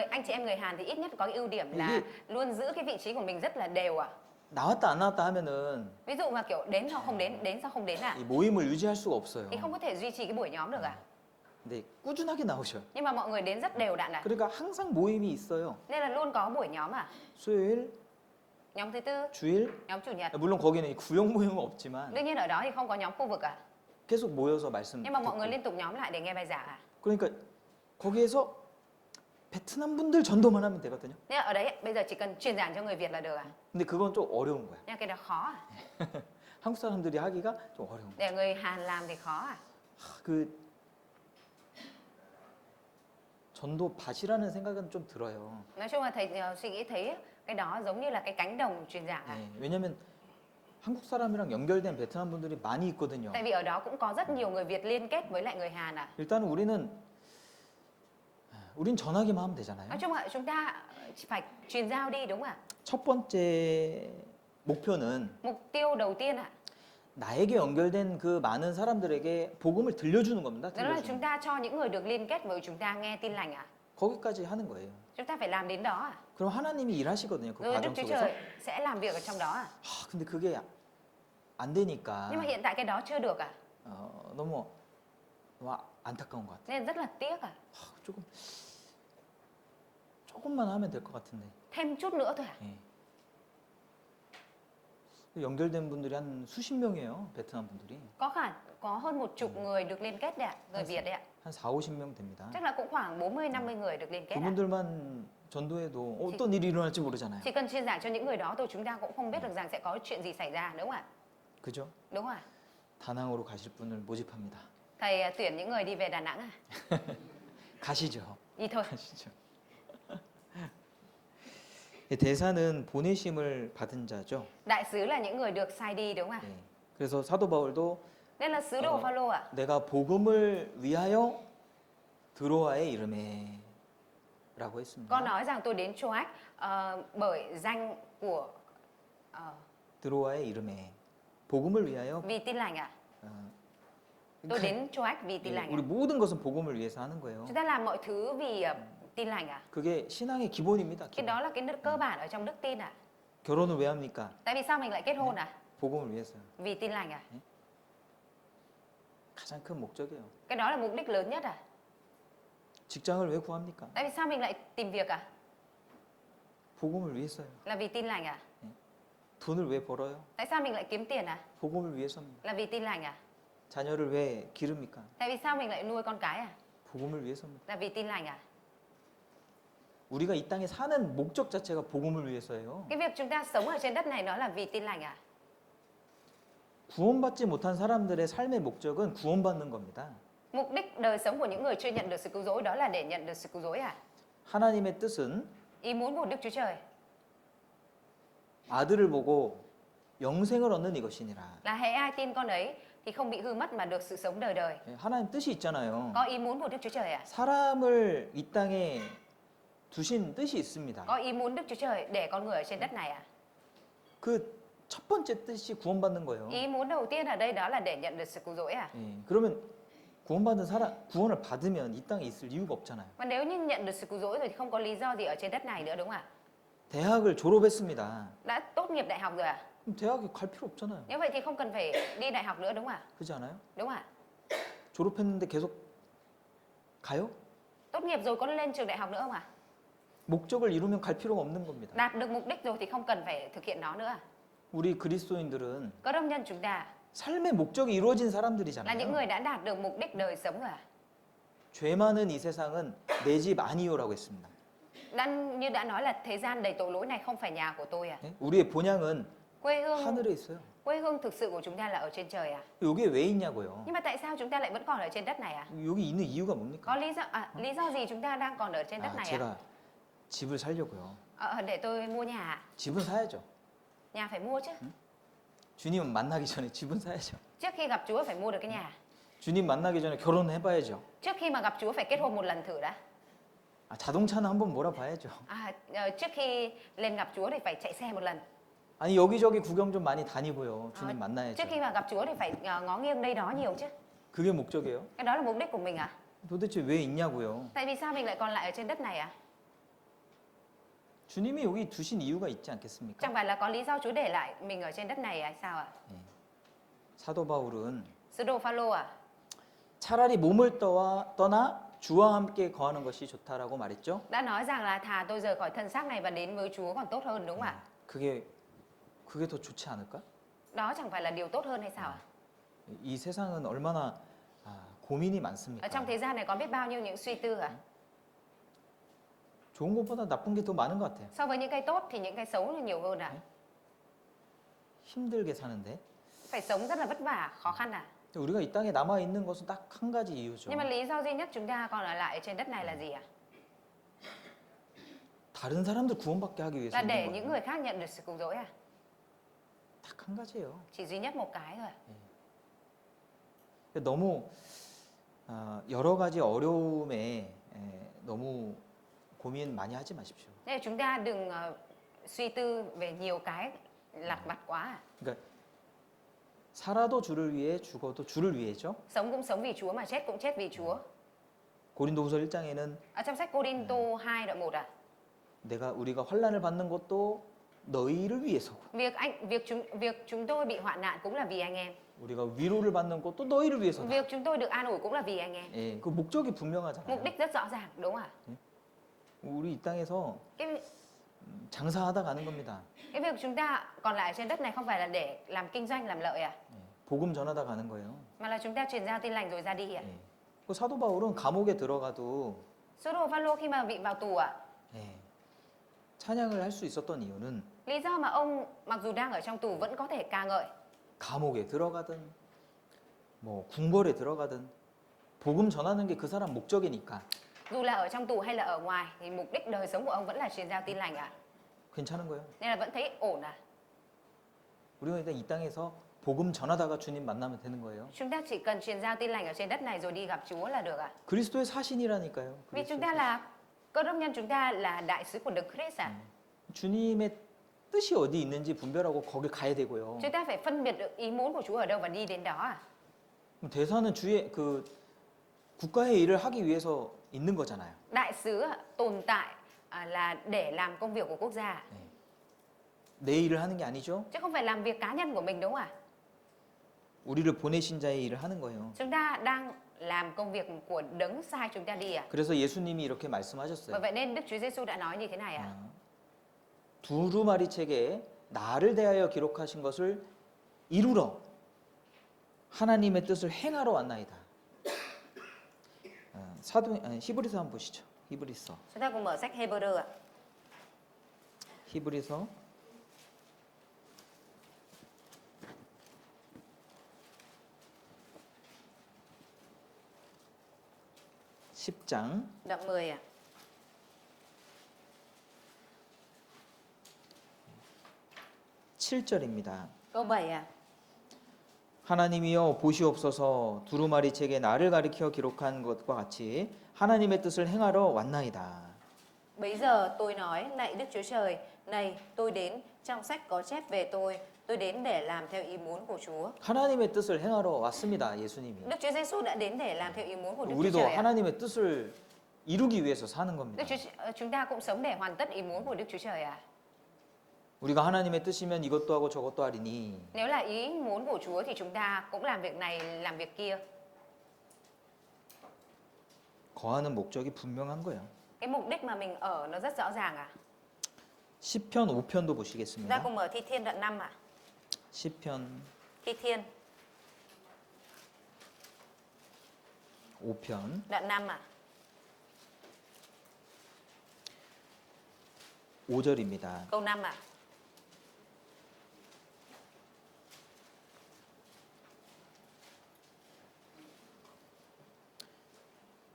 Anh chị em người Hàn thì ít nhất có cái ưu điểm là 이게 luôn giữ cái vị trí của mình rất là đều à? 나왔다 안 나왔다 하면은 Ví dụ mà kiểu đến sao không đến, đến sao không đến à? 이 모임을 유지할 수가 없어요. Thì không có thể duy trì cái buổi nhóm được à? 근데 꾸준하게 나오셔요. Nhưng mà mọi người đến rất đều đặn à? 그러니까 항상 모임이 있어요. Nên là luôn có buổi nhóm à? 수요일, Nhóm thứ tư, 주일. nhóm chủ nhật. 물론 거기는 이 구역 모임은 없지만 Đương nhiên ở đó thì không có nhóm khu vực à? 계속 모여서 말씀 Nhưng mà mọi người 듣고. liên tục nhóm lại để nghe bài giảng à? 그러니까 거기에서 베트남 분들 전도만 하면 되거든요. Nên là ở đấy bây giờ chỉ cần truyền giảng cho người Việt là được à? 근데 그건 좀 어려운 거야. Nhưng cái đó khó à? 한국 사람들이 하기가 좀 어려운 거야. Để người Hàn làm thì khó à? 그 전도밭이라는 생각은 좀 들어요. Nói chung là thầy suy nghĩ thấy cái đó giống như là cái cánh đồng truyền giảng à? 왜냐면 한국 사람이랑 연결된 베트남 분들이 많이 있거든요. Tại vì ở đó cũng có rất nhiều người Việt liên kết với lại người Hàn à? 일단은 우린 전하기만 하면 되잖아요. Nói chung là chúng ta phải truyền giao đi đúng không ạ? 첫 번째 목표는 Mục tiêu đầu tiên ạ, 나에게 연결된 그 많은 사람들에게 복음을 들려주는 겁니다. đó là 들려주는. chúng ta cho những người được liên kết với chúng ta nghe tin lành ạ. 거기까지 하는 거예요. Chúng ta phải làm đến đó ạ. 그럼 하나님이 일하시거든요. 그 Rồi Đức 과정 Chúa 속에서. Trời sẽ làm việc ở trong đó ạ. 근데 그게 안 되니까 Nhưng mà hiện tại cái đó chưa được ạ. 너무 안타까운 것 같아요. Nên rất là tiếc ạ. 조금만 하면 될 것 같은데. Thêm chút nữa thôi ạ. 연결된 분들이 한 수십 명이에요. 베트남 분들이. Có hơn 10 người được liên kết đấy ạ, người Việt đấy ạ. 한 4, 50명 됩니다. Chắc là cũng khoảng 40-50 người được liên kết ạ. 그분들만 전도해도 어떤 일이 일어날지 모르잖아요. Chỉ cần truyền giảng cho những người đó thôi chúng ta cũng không biết được rằng sẽ có chuyện gì xảy ra đúng không ạ? 그죠? Đúng không ạ? 다낭으로 가실 분을 모집합니다. Thầy tuyển những người đi về Đà Nẵng à? 가시죠. Đi thôi. 가시죠. 대사는 보내심을 받은 자죠. Đại sứ là những người được sai đi đúng không ạ? 그래서 사도 바울도 Nên là sứ đồ Phaolô ạ. 내가 복음을 위하여 드로아의 이름에 라고 했습니다. Con nói rằng tôi đến Troas bởi danh của 드로아의 이름에 복음을 위하여 vì tin lành ạ. Tôi 그러니까 đến Troas vì tin lành 우리 ạ. 모든 것은 복음을 위해서 하는 거예요. Chúng ta làm mọi thứ vì tin lành ạ. 그게 신앙의 기본입니다. Cái đó là cái cơ bản ở trong đức tin ạ. 결혼을 왜 합니까? Tại vì sao mình lại kết hôn ạ? 복음을 위해서요. Vì tin lành ạ. 가장 큰 목적이에요. Cái đó là mục đích lớn nhất ạ. 직장을 왜 구합니까? Tại vì sao mình lại tìm việc ạ? 복음을 위해서요. Là vì tin lành ạ. 돈을 왜 벌어요? Tại sao mình lại kiếm tiền ạ? 복음을 위해서입니다. Là vì tin lành ạ. 자녀를 왜 기릅니까? Tại vì sao mình lại nuôi con cái ạ? 복음을 위해서입니다. Là vì tin lành ạ. 우리가 이 땅에 사는 목적 자체가 복음을 위해서예요. Cái việc chúng ta sống ở trên đất này nó là vì tin lành ạ. 구원받지 못한 사람들의 삶의 목적은 구원받는 겁니다. Mục đích đời sống của những người chưa nhận được sự cứu rỗi đó là để nhận được sự cứu rỗi à? 하나님의 뜻은 Ý muốn của Đức Chúa Trời 아들을 보고 영생을 얻는 이것이니라. là hễ ai tin con ấy thì không bị hư mất mà được sự sống đời đời. 예, 하나님 뜻이 있잖아요. Có ý muốn của Đức Chúa Trời à? 사람을 이 땅에 두신 뜻이 있습니다. Có ý muốn Đức Chúa Trời để con người ở trên đất này à? 그 첫 번째 뜻이 구원받는 거예요. Ý muốn đầu tiên ở đây đó là để nhận được sự cứu rỗi à? 예, 그러면 구원받은 사람, 구원을 받으면 이 땅에 있을 이유가 없잖아요. Mà nếu như nhận được sự cứu rỗi rồi thì không có lý do gì ở trên đất này nữa đúng không ạ? 대학을 졸업했습니다. Đã tốt nghiệp đại học rồi à? 그럼 대학에 갈 필요 없잖아요. Nếu vậy thì không cần phải đi đại học nữa đúng không ạ? 그렇지 않아요? Đúng không ạ? 졸업했는데 계속 가요? Tốt nghiệp rồi có lên trường đại học nữa không ạ? 목적을 이루면 갈 필요가 없는 겁니다. Đạt được mục đích rồi thì không cần phải thực hiện nó nữa à? 우리 그리스도인들은 Có đông nhân chúng ta 삶의 목적이 이루어진 là những 사람들이잖아요. người đã đạt được mục đích đời sống rồi à? 죄 많은 이 세상은 내 집 아니요라고 했습니다. Như đã nói là thế gian đầy tội lỗi này không phải nhà của tôi à? 예? 우리의 본향은 Quê hương 하늘에 있어요. quê hương thực sự của chúng ta là ở trên trời à? 여기에 왜 있냐고요? Nhưng mà tại sao chúng ta lại vẫn còn ở trên đất này à? 여기 있는 이유가 뭡니까? Có lý do gì chúng ta đang còn ở trên đất 아, này à? 제가 집을 살려고요. Để tôi mua nhà à? 집은 사야죠. Nhà phải mua chứ. 주님 만나기 전에 집은 사야죠. Trước khi gặp Chúa phải mua được cái nhà. 주님 만나기 전에 결혼해봐야죠. Trước khi mà gặp Chúa phải kết hôn một lần thử đã. 아, 자동차는 한번 몰아봐야죠. Trước khi lên gặp Chúa thì phải chạy xe một lần. 아니 여기저기 구경 좀 많이 다니고요. 주님 만나야죠. Trước khi mà gặp Chúa thì phải ngó nghiêng đây đó nhiều chứ. 그게 목적이에요? Cái đó là mục đích của mình à? 도대체 왜 있냐고요? Tại vì sao mình lại còn lại ở trên đất này à? 주님이 여기 두신 이유가 있지 않겠습니까? Chẳng phải là có lý do Chúa để lại mình ở trên đất này hay sao à? 사도 바울은 Sứ đồ Phaolô à? 차라리 몸을 떠나 주와 함께 거하는 것이 좋다라고 말했죠. Đã nói rằng là thà tôi rời khỏi thân xác này và đến với Chúa còn tốt hơn đúng không ạ? 그게 더 좋지 않을까? Đó chẳng phải là điều tốt hơn hay sao ạ? 이 세상은 얼마나 고민이 Ở 많습니까? trong thế gian này có biết bao nhiêu những suy tư à? 좋은 것보다 나쁜 게 더 많은 것 같아요. So với những cái tốt thì những cái xấu là nhiều hơn à? 힘들게 사는데 Phải sống rất là vất vả, khó khăn à? 우리가 이 땅에 남아 있는 것은 딱 한 가지 이유죠. Nhưng mà lý do duy nhất chúng ta còn ở lại trên đất này là gì ạ? 다른 사람들 구원받게 하기 위해서 Là để 있는 những 거예요. người khác nhận được sự cứu rỗi à? 딱 한 가지예요. Chỉ duy nhất một cái thôi. 너무 여러 가지 어려움에 너무 고민 많이 하지 마십시오. Nên là chúng ta đừng suy tư về nhiều cái lặt vặt quá à? 그러니까 살아도 주를 위해 죽어도 주를 위해죠. Sống cũng sống vì Chúa mà chết cũng chết vì Chúa. 고린도후서 1장에는 Ở trong sách Cô-rin-tô 2 đoạn 1 à? 우리가 환난을 받는 것도 너희를 위해서고 Việc chúng tôi bị hoạn nạn cũng là vì anh em. 우리가 위로를 받는 것도 너희를 위해서다. Việc chúng tôi được an ủi cũng là vì anh em. 예, 그 목적이 분명하잖아요. Mục đích rất rõ ràng, đúng không ạ? 우리 이 땅에서 Cái 장사하다 가는 겁니다. cái việc chúng ta còn lại trên đất này không phải là để làm kinh doanh, làm lợi à? 복음 전하다 가는 거예요. Mà là chúng ta truyền giao tin lành rồi ra đi à? 그 사도 바울은 감옥에 들어가도 Sứ đồ Phaolô khi mà bị vào tù à? 찬양을 할 수 있었던 이유는 Lý do mà ông mặc dù đang ở trong tù vẫn có thể ca ngợi. 감옥에 들어가든 뭐 궁궐에 들어가든 복음 전하는 게 그 사람 목적이니까 Dù là ở trong tù hay là ở ngoài thì mục đích đời sống của ông vẫn là truyền giao tin lành à? 괜찮은 거예요. Nên là vẫn thấy ổn à? 우리가 일단 이 땅에서 복음 전하다가 주님 만나면 되는 거예요. Chúng ta chỉ cần truyền giao tin lành ở trên đất này rồi đi gặp Chúa là được à? 그리스도의 사신이라니까요. Vì chúng ta là cơ đốc nhân, chúng ta là đại sứ của Đấng Christ à? 주님의 뜻이 어디 있는지 분별하고 거길 가야 되고요. Chúng ta phải phân biệt được ý muốn của Chúa ở đâu và đi đến đó à? 대사는 주의 그 국가의 일을 하기 위해서 있는 거잖아요. Đại sứ tồn tại là để làm công việc của quốc gia 내 일을 하는 게 아니죠. chứ không phải làm việc cá nhân của mình, đúng không ạ? 우리를 보내신 자의 일을 하는 거예요. Chúng ta đang làm công việc của Đấng sai chúng ta đi à? 그래서 예수님이 이렇게 Bởi 말씀하셨어요. vậy nên Đức Chúa Giêsu đã nói như thế này à? 두루마리 책에 나를 대하여 기록하신 것을 이루러 하나님의 뜻을 행하러 왔나이다. 히브리서 한번 보시죠. 히브리서. Chúng ta cùng mở sách Hebrew ạ. 히브리서 10장 đoạn 10 ạ. 7절입니다. Câu 7 ạ. 하나님이여 보시옵소서 두루마리 책에 나를 가리켜 기록한 것과 같이 하나님의 뜻을 행하러 왔나이다. Bấy giờ tôi nói, lạy Đức Chúa Trời, này tôi đến, trong sách có chép về tôi đến để làm theo ý muốn của Chúa. 하나님의 뜻을 행하러 왔습니다. 예수님이. Đức Chúa Giêsu đã đến để làm theo ý muốn của Đức Chúa 우리도 Trời ạ. 하나님의 뜻을 이루기 위해서 사는 겁니다. Chúng ta cũng sống để hoàn tất ý muốn của Đức Chúa Trời ạ. 우리가 하나님의 뜻이면 이것도 하고 저것도 하리니 Nếu là ý muốn của Chúa thì chúng ta cũng làm việc này, làm việc kia. 거하는 목적이 분명한 거예요. Cái mục đích mà mình ở nó rất rõ ràng ạ. 시편 5편도 Chúng ta 보시겠습니다. cùng mở Thi Thiên đoạn 5 ạ. 시편 Thi Thiên 5편 đoạn 5 ạ. 5절입니다. Câu 5 ạ.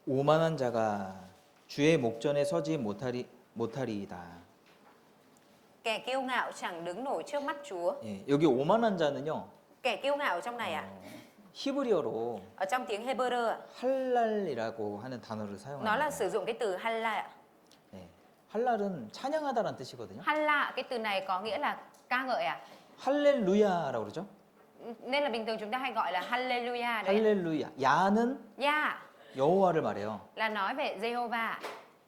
오만한 자가 주의 목전에 서지 못하리이다. Kẻ kiêu ngạo chẳng đứng nổi trước mắt Chúa. 예, 여기 오만한 자는요. Kẻ kiêu ngạo ở trong này ạ. 히브리어로 Ở trong tiếng Hebrew ạ. 할랄이라고 하는 단어를 Nó là 사용합니다. sử dụng cái từ halla ạ. 예, 할랄은 찬양하다라는 뜻이거든요. Halla, cái từ này có nghĩa là ca ngợi ạ. 할렐루야라고 그러죠? Nên là bình thường chúng ta hay gọi là hallelujah đấy. 할렐루야. 야는 Ya 여호와를 말해요. là nói về Jehovah,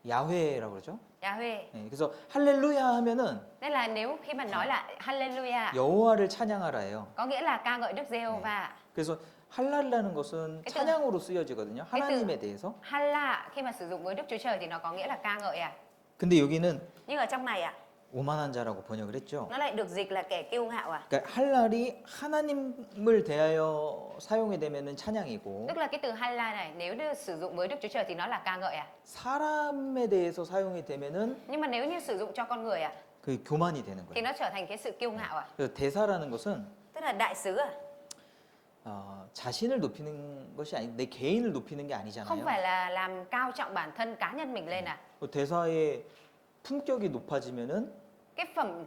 야훼라고 그러죠? Yahweh. 예, 그래서 할렐루야 하면은 Nên là nếu khi mà nói là hallelujah 여호와를 찬양하라예요. có nghĩa là ca ngợi Đức Jehovah. 그래서 할랄이라는 것은 cái từ- 찬양으로 쓰여지거든요. cái từ- 하나님에 대해서. Halla khi mà sử dụng với Đức Chúa Trời thì nó có nghĩa là ca ngợi ạ. 근데 여기는 Nhưng ở trong này ạ, 오만한 자라고 번역을 했죠. nó lại được dịch là kẻ kiêu ngạo ạ. 그러니까 할랄이 하나님을 대하여 사용이 되면은 찬양이고 Tức là cái từ halla này nếu được sử dụng với Đức Chúa Trời thì nó là ca ngợi ạ. 사람에 대해서 사용이 되면은 Nhưng mà nếu như sử dụng cho con người ạ 그 교만이 되는 thì 거예요. nó trở thành cái sự kiêu ngạo ạ. 그래서 대사라는 것은 Tức là đại sứ ạ. 자신을 높이는 것이 아니 내 개인을 높이는 게 Không 아니잖아요. phải là làm cao trọng bản thân cá nhân mình lên ạ. 대사의 품격이 높아지면은 Cái phẩm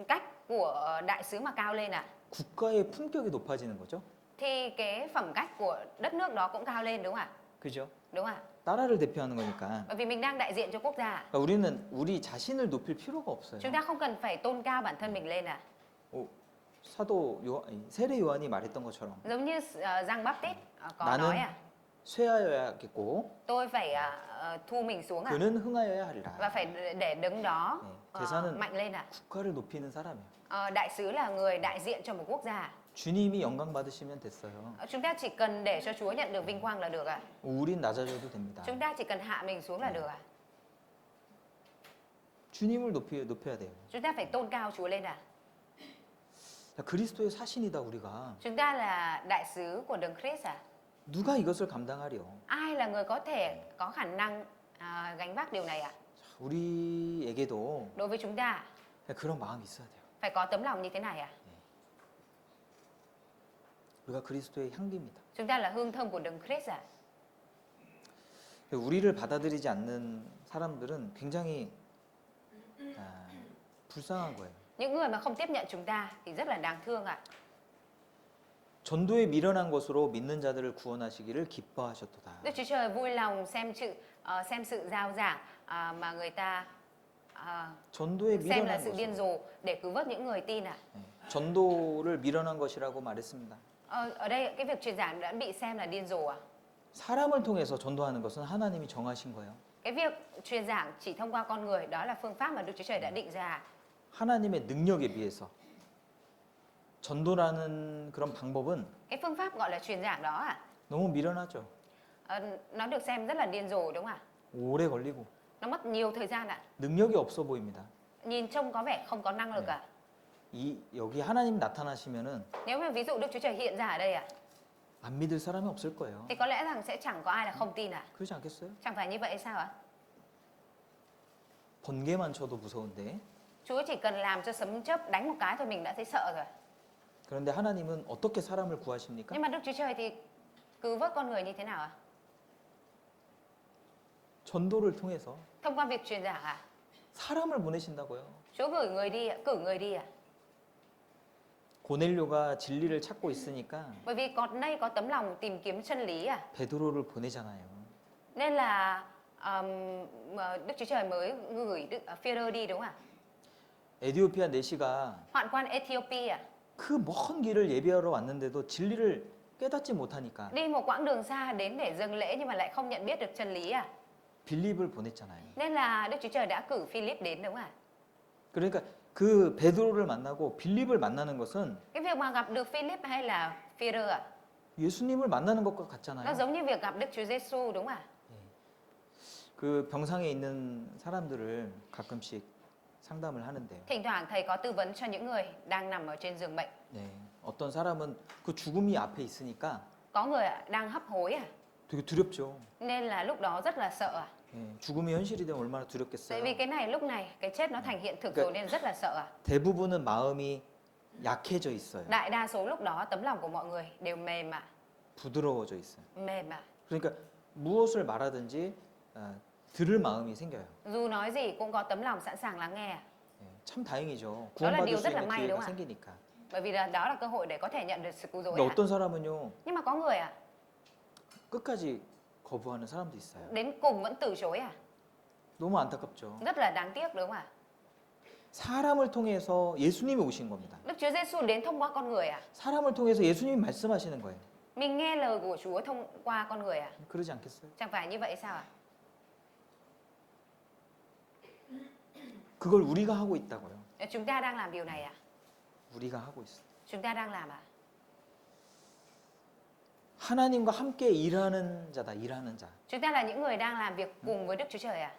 cách của đại sứ mà cao lên ạ 국가의 품격이 높아지는 거죠. thì cái phẩm cách của đất nước đó cũng cao lên đúng không ạ? 그죠? Đúng không ạ? 나라를 대표하는 거니까. Bởi vì mình đang đại diện cho quốc gia. 그러니까 우리는 우리 자신을 높일 필요가 없어요. Chúng ta không cần phải tôn cao bản thân mình lên ạ. 사도 세례 요한이 말했던 것처럼 Giống như Giăng Baptist có 나는 nói ạ, 쇠하여야겠고 tôi phải thu mình xuống ạ 그는 흥하여야 하리라. và phải để đứng đó 대사는 mạnh lên ạ. 국가를 높이는 사람이에요. Đại sứ là người đại diện cho một quốc gia. 주님이 영광 받으시면 됐어요. Chúng ta chỉ cần để cho Chúa nhận được vinh quang là được ạ. 우린 낮아져도 됩니다. Chúng ta chỉ cần hạ mình xuống là được ạ. 주님을 높여야 돼요. Chúng ta phải tôn cao Chúa lên ạ. 자, 그리스도의 사신이다 우리가. Chúng ta là đại sứ của Đấng Christ ạ. 누가 이것을 감당하려? Ai là người có thể có khả năng gánh vác điều này ạ? 우리에게도 Đối với chúng ta 그런 마음이 있어야 돼요. phải có tấm lòng như thế này ạ. 우리가 그리스도의 향기입니다. Chúng ta là hương thơm của Đấng Christ ạ. 우리를 받아들이지 않는 사람들은 굉장히 불쌍한 거예요. Những người mà không tiếp nhận chúng ta thì rất là đáng thương ạ. 전도에 미련한 것으로 믿는 자들을 구원하시기를 기뻐하셨도다. Đức Chúa Trời vui lòng xem sự giao giảng mà người ta 전도에 xem là 미련한 sự điên 것으로. rồ để cứu vớt những người tin ạ. 전도를 미련한 것이라고 말했습니다. Ở đây cái việc truyền giảng đã bị xem là điên rồ ạ. 사람을 통해서 전도하는 것은 하나님이 정하신 거예요. Cái việc truyền giảng chỉ thông qua con người đó là phương pháp mà Đức Chúa Trời đã định ra. 하나님의 능력에 비해서 전도라는 그런 방법은 Cái phương pháp gọi là truyền giảng đó ạ, 너무 미련하죠. nó được xem rất là điên rồ đúng không ạ? 오래 걸리고 Nó mất nhiều thời gian ạ. 능력이 없어 보입니다. Nhìn trông có vẻ không có năng lực ạ. 여기 하나님 나타나시면은 Nếu mà ví dụ Đức Chúa Trời hiện ra ở đây ạ, 안 믿을 사람이 없을 거예요. thì có lẽ rằng sẽ chẳng có ai là không tin ạ. 그렇지 않겠어요? Chẳng phải như vậy hay sao ạ? 번개만 쳐도 무서운데. Chúa chỉ cần làm cho sấm chớp đánh một cái thôi mình đã thấy sợ rồi. 그런데 하나님은 어떻게 사람을 구하십니까? Nhưng mà Đức Chúa Trời thì cứu vớt con người như thế nào ạ? 전도를 통해서 Thông qua việc truyền giảng à? 사람을 보내신다고요. Chúa gửi người đi, cử người đi à? 고넬료가 진리를 찾고 있으니까 Bởi vì còn đây có tấm lòng tìm kiếm chân lý à? 베드로를 보내잖아요. Nên là mà Đức Chúa Trời mới gửi Phêrô đi đúng không ạ? 에디오피아 내시가 Hoạn quan Ethiopia 그 먼 길을 예배하러 왔는데도 진리를 깨닫지 못하니까 đi một quãng đường xa đến để dâng lễ nhưng mà lại không nhận biết được chân lý à? 빌립을 보냈잖아요. Nên là Đức Chúa Trời đã cử Philip đến đúng không ạ? 그러니까 그 베드로를 만나고 빌립을 만나는 것은 Cái việc mà gặp được Philip hay là Phêrô à? 예수님을 만나는 것과 Nó 같잖아요. giống như việc gặp Đức Chúa Giêsu đúng không ạ? 그 병상에 있는 사람들을 가끔씩 상담을 하는데요. Thỉnh thoảng thầy có tư vấn cho những người đang nằm ở trên giường bệnh. 네, 어떤 사람은 그 죽음이 앞에 있으니까 Có người đang hấp hối à? 되게 두렵죠. Nên là lúc đó rất là sợ à? 예, 죽음이 현실이 되면 얼마나 Tại 두렵겠어요. vì cái này lúc này cái chết nó thành hiện thực Cái- rồi nên rất là sợ à? 대부분은 마음이 약해져 있어요. Đại đa số lúc đó tấm lòng của mọi người đều mềm ạ, 부드러워져 있어요. mềm ạ. 그러니까 무엇을 말하든지 들을 마음이 생겨요. Dù nói gì cũng có tấm lòng sẵn sàng lắng nghe ạ. 예, 참 다행이죠. Đó là 구원받을 điều 수 rất là 있는 may, 기회가 đúng không ạ? 생기니까. Bởi vì là đó là cơ hội để có thể nhận được sự cứu rỗi 근데 ạ. 어떤 사람은요 Nhưng mà có người ạ, 끝까지 거부하는 사람도 있어요. đến cùng vẫn từ chối ạ. 너무 안타깝죠. Rất là đáng tiếc đúng không ạ? 사람을 통해서 예수님이 오신 겁니다. Đức Chúa Giêsu đến thông qua con người ạ. 사람을 통해서 예수님이 말씀하시는 거예요. Mình nghe lời của Chúa thông qua con người ạ. 그러지 않겠어요? Chẳng phải như vậy sao ạ? 그걸 우리가 하고 있다고요. Chúng ta đang làm điều này ạ. 우리가 하고 있어요. Chúng ta đang làm ạ. 하나님과 함께 일하는 자다. 일하는 자. Chúng ta là những người đang làm việc cùng với Đức Chúa Trời ạ.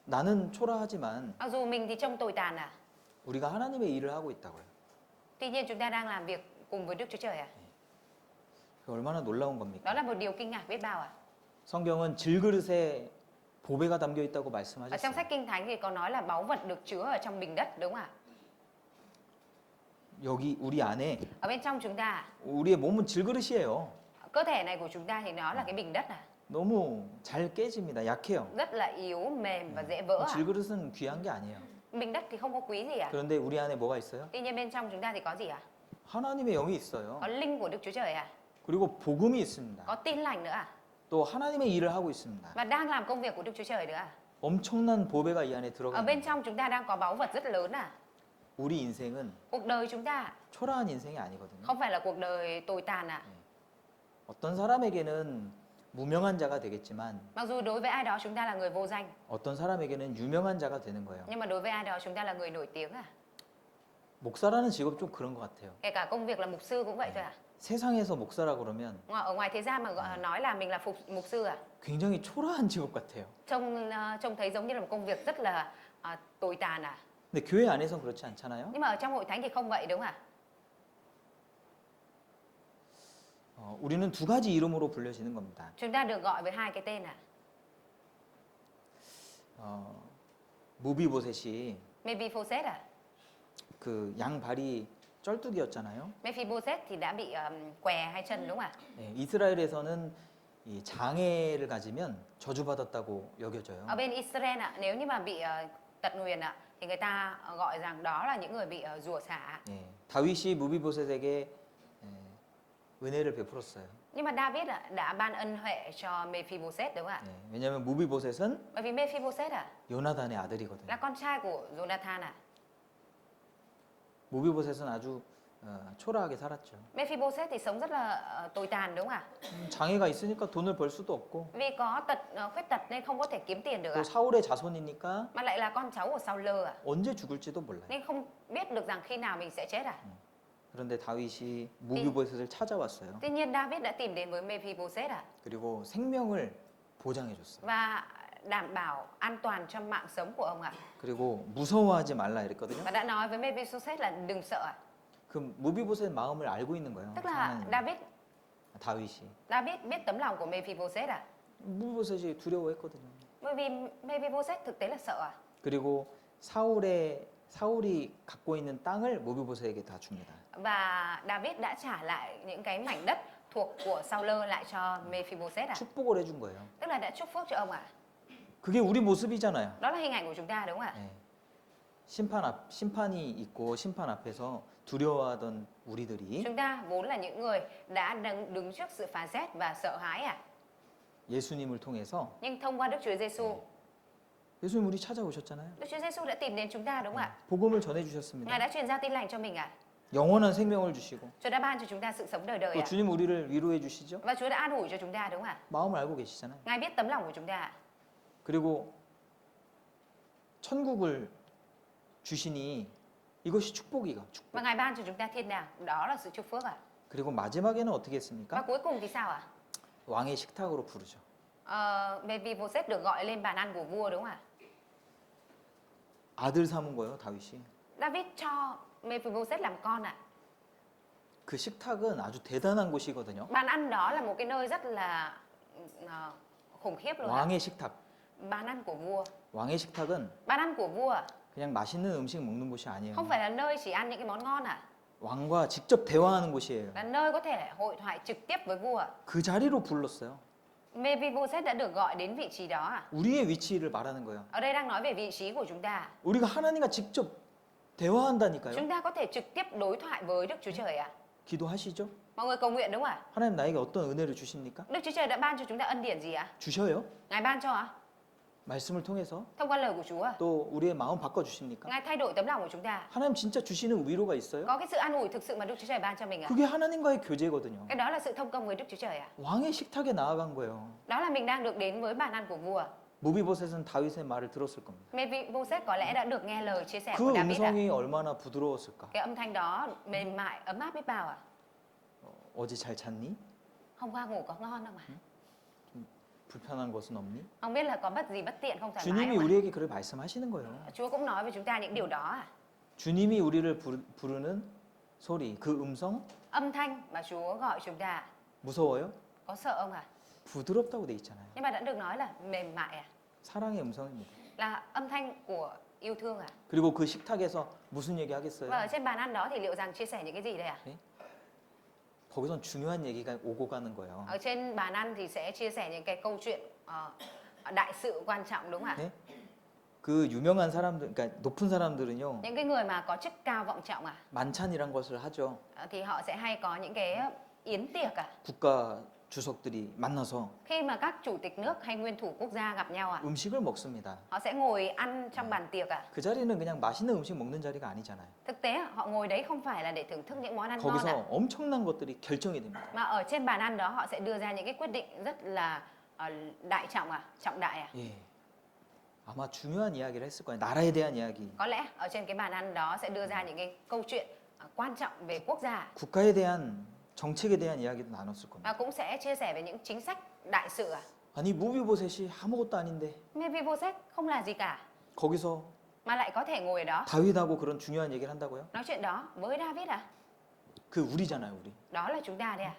나는 초라하지만 Mặc dù mình thì trông tồi tàn ạ. 우리가 하나님의 일을 하고 있다고요. Tuy nhiên chúng ta đang làm việc cùng với Đức Chúa Trời ạ. 그게 얼마나 놀라운 Đó 겁니까? là một điều kinh ngạc biết bao ạ. 성경은 질그릇에 보배가 담겨 있다고 Ở trong 말씀하셨어요. sách Kinh Thánh thì có nói là báu vật được chứa ở trong bình đất đúng không ạ? 여기 우리 안에 Ở bên trong chúng ta, 우리의 몸은 질그릇이에요. cơ thể này của chúng ta thì nó là cái bình đất à, 너무 잘 깨집니다. 약해요. rất là yếu, mềm và dễ vỡ à. 질그릇은 귀한 게 아니에요. Bình đất thì không có quý gì à. 그런데 우리 안에 뭐가 있어요? Tuy nhiên bên trong chúng ta thì có gì à? 하나님의 영이 있어요. Có linh của Đức Chúa Trời à, 그리고 복음이 있습니다. có tin lành nữa à, 또 하나님의 일을 하고 있습니다. và đang làm công việc của Đức Chúa Trời nữa à. 엄청난 보배가 이 안에 Ở 들어가 bên 있는 trong chúng ta đang có báu vật rất lớn à. 우리 인생은 Cuộc đời chúng ta 초라한 인생이 아니거든요. không phải là cuộc đời tồi tàn à. 어떤 사람에게는 무명한 자가 되겠지만 Mặc dù đối với ai đó chúng ta là người vô danh, 어떤 사람에게는 유명한 자가 되는 거예요. nhưng mà đối với ai đó chúng ta là người nổi tiếng à. 목사라는 직업 좀 그런 것 같아요. Kể cả công việc là mục sư cũng vậy thôi à. 세상에서 목사라 그러면 Ở ngoài thế gian mà nói là mình là mục sư à, 굉장히 초라한 직업 같아요. trông thấy giống như là một công việc rất là tồi tàn à. 근데 교회 안에선 그렇지 않잖아요. Nhưng mà ở trong hội thánh thì không vậy đúng không ạ? 우리는 두 가지 이름으로 불려지는 겁니다. Chúng ta được gọi với hai cái tên à. 무비보셋이 Mephibosheth à. 그 양발이 쩔뚝이었잖아요. Mephibosheth thì đã bị què hai chân đúng không ạ? 네, 이스라엘에서는 이 장애를 가지면 저주받았다고 여겨져요. Ở bên Israel ạ, nếu như mà bị tật nguyền ạ, thì người ta gọi rằng đó là những người bị rủa xả. 예, 다윗이 무비보셋에게 은혜를 베풀었어요. Nhưng mà David ạ, đã ban ân huệ cho Mephibosheth đúng không ạ? 예, 왜냐하면 무비보셋은 Bởi vì Mephibosheth ạ, 요나단의 아들이거든요. là con trai của Jonathan ạ. 무비보셋은 아주 초라하게 살았죠. Mephibosheth thì sống rất là tồi tàn đúng không ạ? 장애가 있으니까 돈을 벌 수도 없고 Vì có khuyết tật nên không có thể kiếm tiền được 또 ạ. 사울의 자손이니까 Mà lại là con cháu của Saul ạ. 언제 죽을지도 몰라요. Nên không biết được rằng khi nào mình sẽ chết à. 그런데 다윗이 무비보셋을 찾아왔어요. Tuy nhiên David đã tìm đến với Mephibosheth à, 그리고 생명을 보장해줬어요. và đảm bảo an toàn cho mạng sống của ông ạ. 그리고 무서워하지 말라 이랬거든요. Và đã nói với Mephibosheth là đừng sợ ạ. 그 무비보셋 마음을 알고 있는 거예요. Tức là 하나님은. 다윗이. David biết tấm lòng của Mephibosheth à. 무비보셋이 두려워했거든요. Bởi vì Mephibosheth thực tế là sợ à. 그리고 사울이 갖고 있는 땅을 무비보셋에게 다 줍니다. Và David đã trả lại những cái mảnh đất thuộc của Saul lại cho Mephibosheth à? 축복을 해준 거예요. Tức là đã chúc phước cho ông à? 그게 우리 모습이잖아요. Đó là hình ảnh của chúng ta đúng không ạ? 예. 심판이 있고 심판 앞에서 두려워하던 우리들이 Chúng ta vốn là những người đã đứng trước sự phán xét và sợ hãi à? 예수님을 통해서 Nhưng thông qua Đức Chúa Giêsu, 예수님 우리 찾아오셨잖아요. Đức Chúa Giêsu đã tìm đến chúng ta đúng không ạ? 복음을 전해 주셨습니다. Ngài đã truyền giao tin lành cho mình à? 영원한 생명을 주시고 Chúa đã ban cho chúng ta sự sống đời đời 또 à? 주님 우리를 위로해 주시죠. Và Chúa đã an ủi cho chúng ta đúng không ạ? 마음을 알고 계시잖아요. Ngài biết tấm lòng của chúng ta ạ. 그리고 천국을 주시니 이것이 축복이가 축복. Và Ngài ban cho chúng ta thiên đàng, đó là sự chúc phước à? 그리고 마지막에는 어떻게 Và 했습니까? cuối cùng thì sao ạ? 왕의 식탁으로 부르죠. Mephibosheth được gọi lên bàn ăn của vua đúng không ạ? 아들 삼은 거예요, 다윗이. David cho Mephibosheth làm con ạ. 그 식탁은 아주 대단한 곳이거든요. Bàn ăn đó là một cái nơi rất là khủng khiếp luôn ạ. 왕의 식탁. Bàn ăn của vua. 왕의 식탁은 Bàn ăn của vua ạ, 그냥 맛있는 음식 먹는 곳이 아니에요. không phải là nơi chỉ ăn những cái món ngon ạ. 왕과 직접 대화하는 곳이에요. Là nơi có thể hội thoại trực tiếp với vua ạ. 그 자리로 불렀어요. Mephibosheth đã được gọi đến vị trí đó ạ. 우리의 위치를 말하는 거예요. Ở đây đang nói về vị trí của chúng ta. 우리가 하나님과 직접 대화한다니까요. Chúng ta có thể trực tiếp đối thoại với Đức Chúa Trời ạ. 기도하시죠? Mọi người cầu nguyện đúng không ạ? 하나님 나에게 어떤 은혜를 주십니까? Đức Chúa Trời đã ban cho chúng ta ân điển gì ạ? 주셔요. Ngài ban cho ạ. 말씀을 통해서 Thông qua lời của Chúa ạ. 또 우리의 마음 바꿔 주십니까? Ngài thay đổi tấm lòng của chúng ta. 하나님 진짜 주시는 위로가 있어요? Có cái sự an ủi thực sự mà Đức Chúa Trời ban cho mình ạ. 그게 하나님과의 교제거든요. Cái đó là sự thông công với Đức Chúa Trời ạ. 왕의 식탁에 나아간 거예요. Đó là mình đang được đến với bàn ăn của vua. 무비보셋은 다윗의 말을 들었을 겁니다. Mephibosheth có lẽ đã được nghe lời chia sẻ 그 của David ạ. 음성이 얼마나 부드러웠을까? Cái âm thanh đó mềm mại, ấm áp biết bao ạ. 어제 잘 잤니? Hôm qua ngủ có ngon không ạ? 불편한 것은 없니? Không biết là có bất gì bất tiện không thoải mái 주님이 không ạ? 우리에게 그렇게 말씀하시는 거예요. Chúa cũng nói với chúng ta những điều đó ạ. 주님이 우리를 부르는 소리, 그 음성 Âm thanh mà Chúa gọi chúng ta 무서워요? có sợ không ạ? 부드럽다고 돼 있잖아요. Nhưng mà đã được nói là mềm mại à? 사랑의 음성입니다. Là âm thanh của yêu thương à? 그리고 그 식탁에서 무슨 얘기 Và ở 하겠어요? trên bàn ăn đó thì liệu rằng chia sẻ những cái gì đây ạ? 거기선 중요한 얘기가 오고 가는 거예요. Ở trên bàn ăn thì sẽ chia sẻ những cái câu chuyện đại sự quan trọng đúng không ạ? 네? 그 유명한 사람들, 그러니까 높은 사람들은요, Những cái người mà có chức cao vọng trọng à? 만찬이란 것을 하죠. Thì họ sẽ hay có những cái yến tiệc à? 국가 주석들이 만나서 Khi mà các chủ tịch nước hay nguyên thủ quốc gia gặp nhau à? 음식을 먹습니다. Họ sẽ ngồi ăn trong bàn tiệc à? 그 자리는 그냥 맛있는 음식 먹는 자리가 아니잖아요. Thực tế họ ngồi đấy không phải là để thưởng thức những món ăn ngon à? 거기서 엄청난 것들이 결정이 됩니다. Mà ở trên bàn ăn đó họ sẽ đưa ra những cái quyết định rất là đại trọng à? Trọng đại à? 예. 아마 중요한 이야기를 했을 거예요. 나라에 대한 이야기, Có lẽ ở trên cái bàn ăn đó sẽ đưa ra những cái câu chuyện quan trọng về quốc gia. 국가에 대한 정책에 대한 이야기도 나눴을 겁니다. Và cũng sẽ chia sẻ về những chính sách đại sự à? 아니 무비보셋이 아무것도 아닌데 Mephibosheth không là gì cả 거기서 mà lại có thể ngồi ở đó 다윗하고 그런 중요한 얘기를 한다고요? nói chuyện đó với David à? 그 우리잖아요, 우리. Đó là chúng ta đấy à?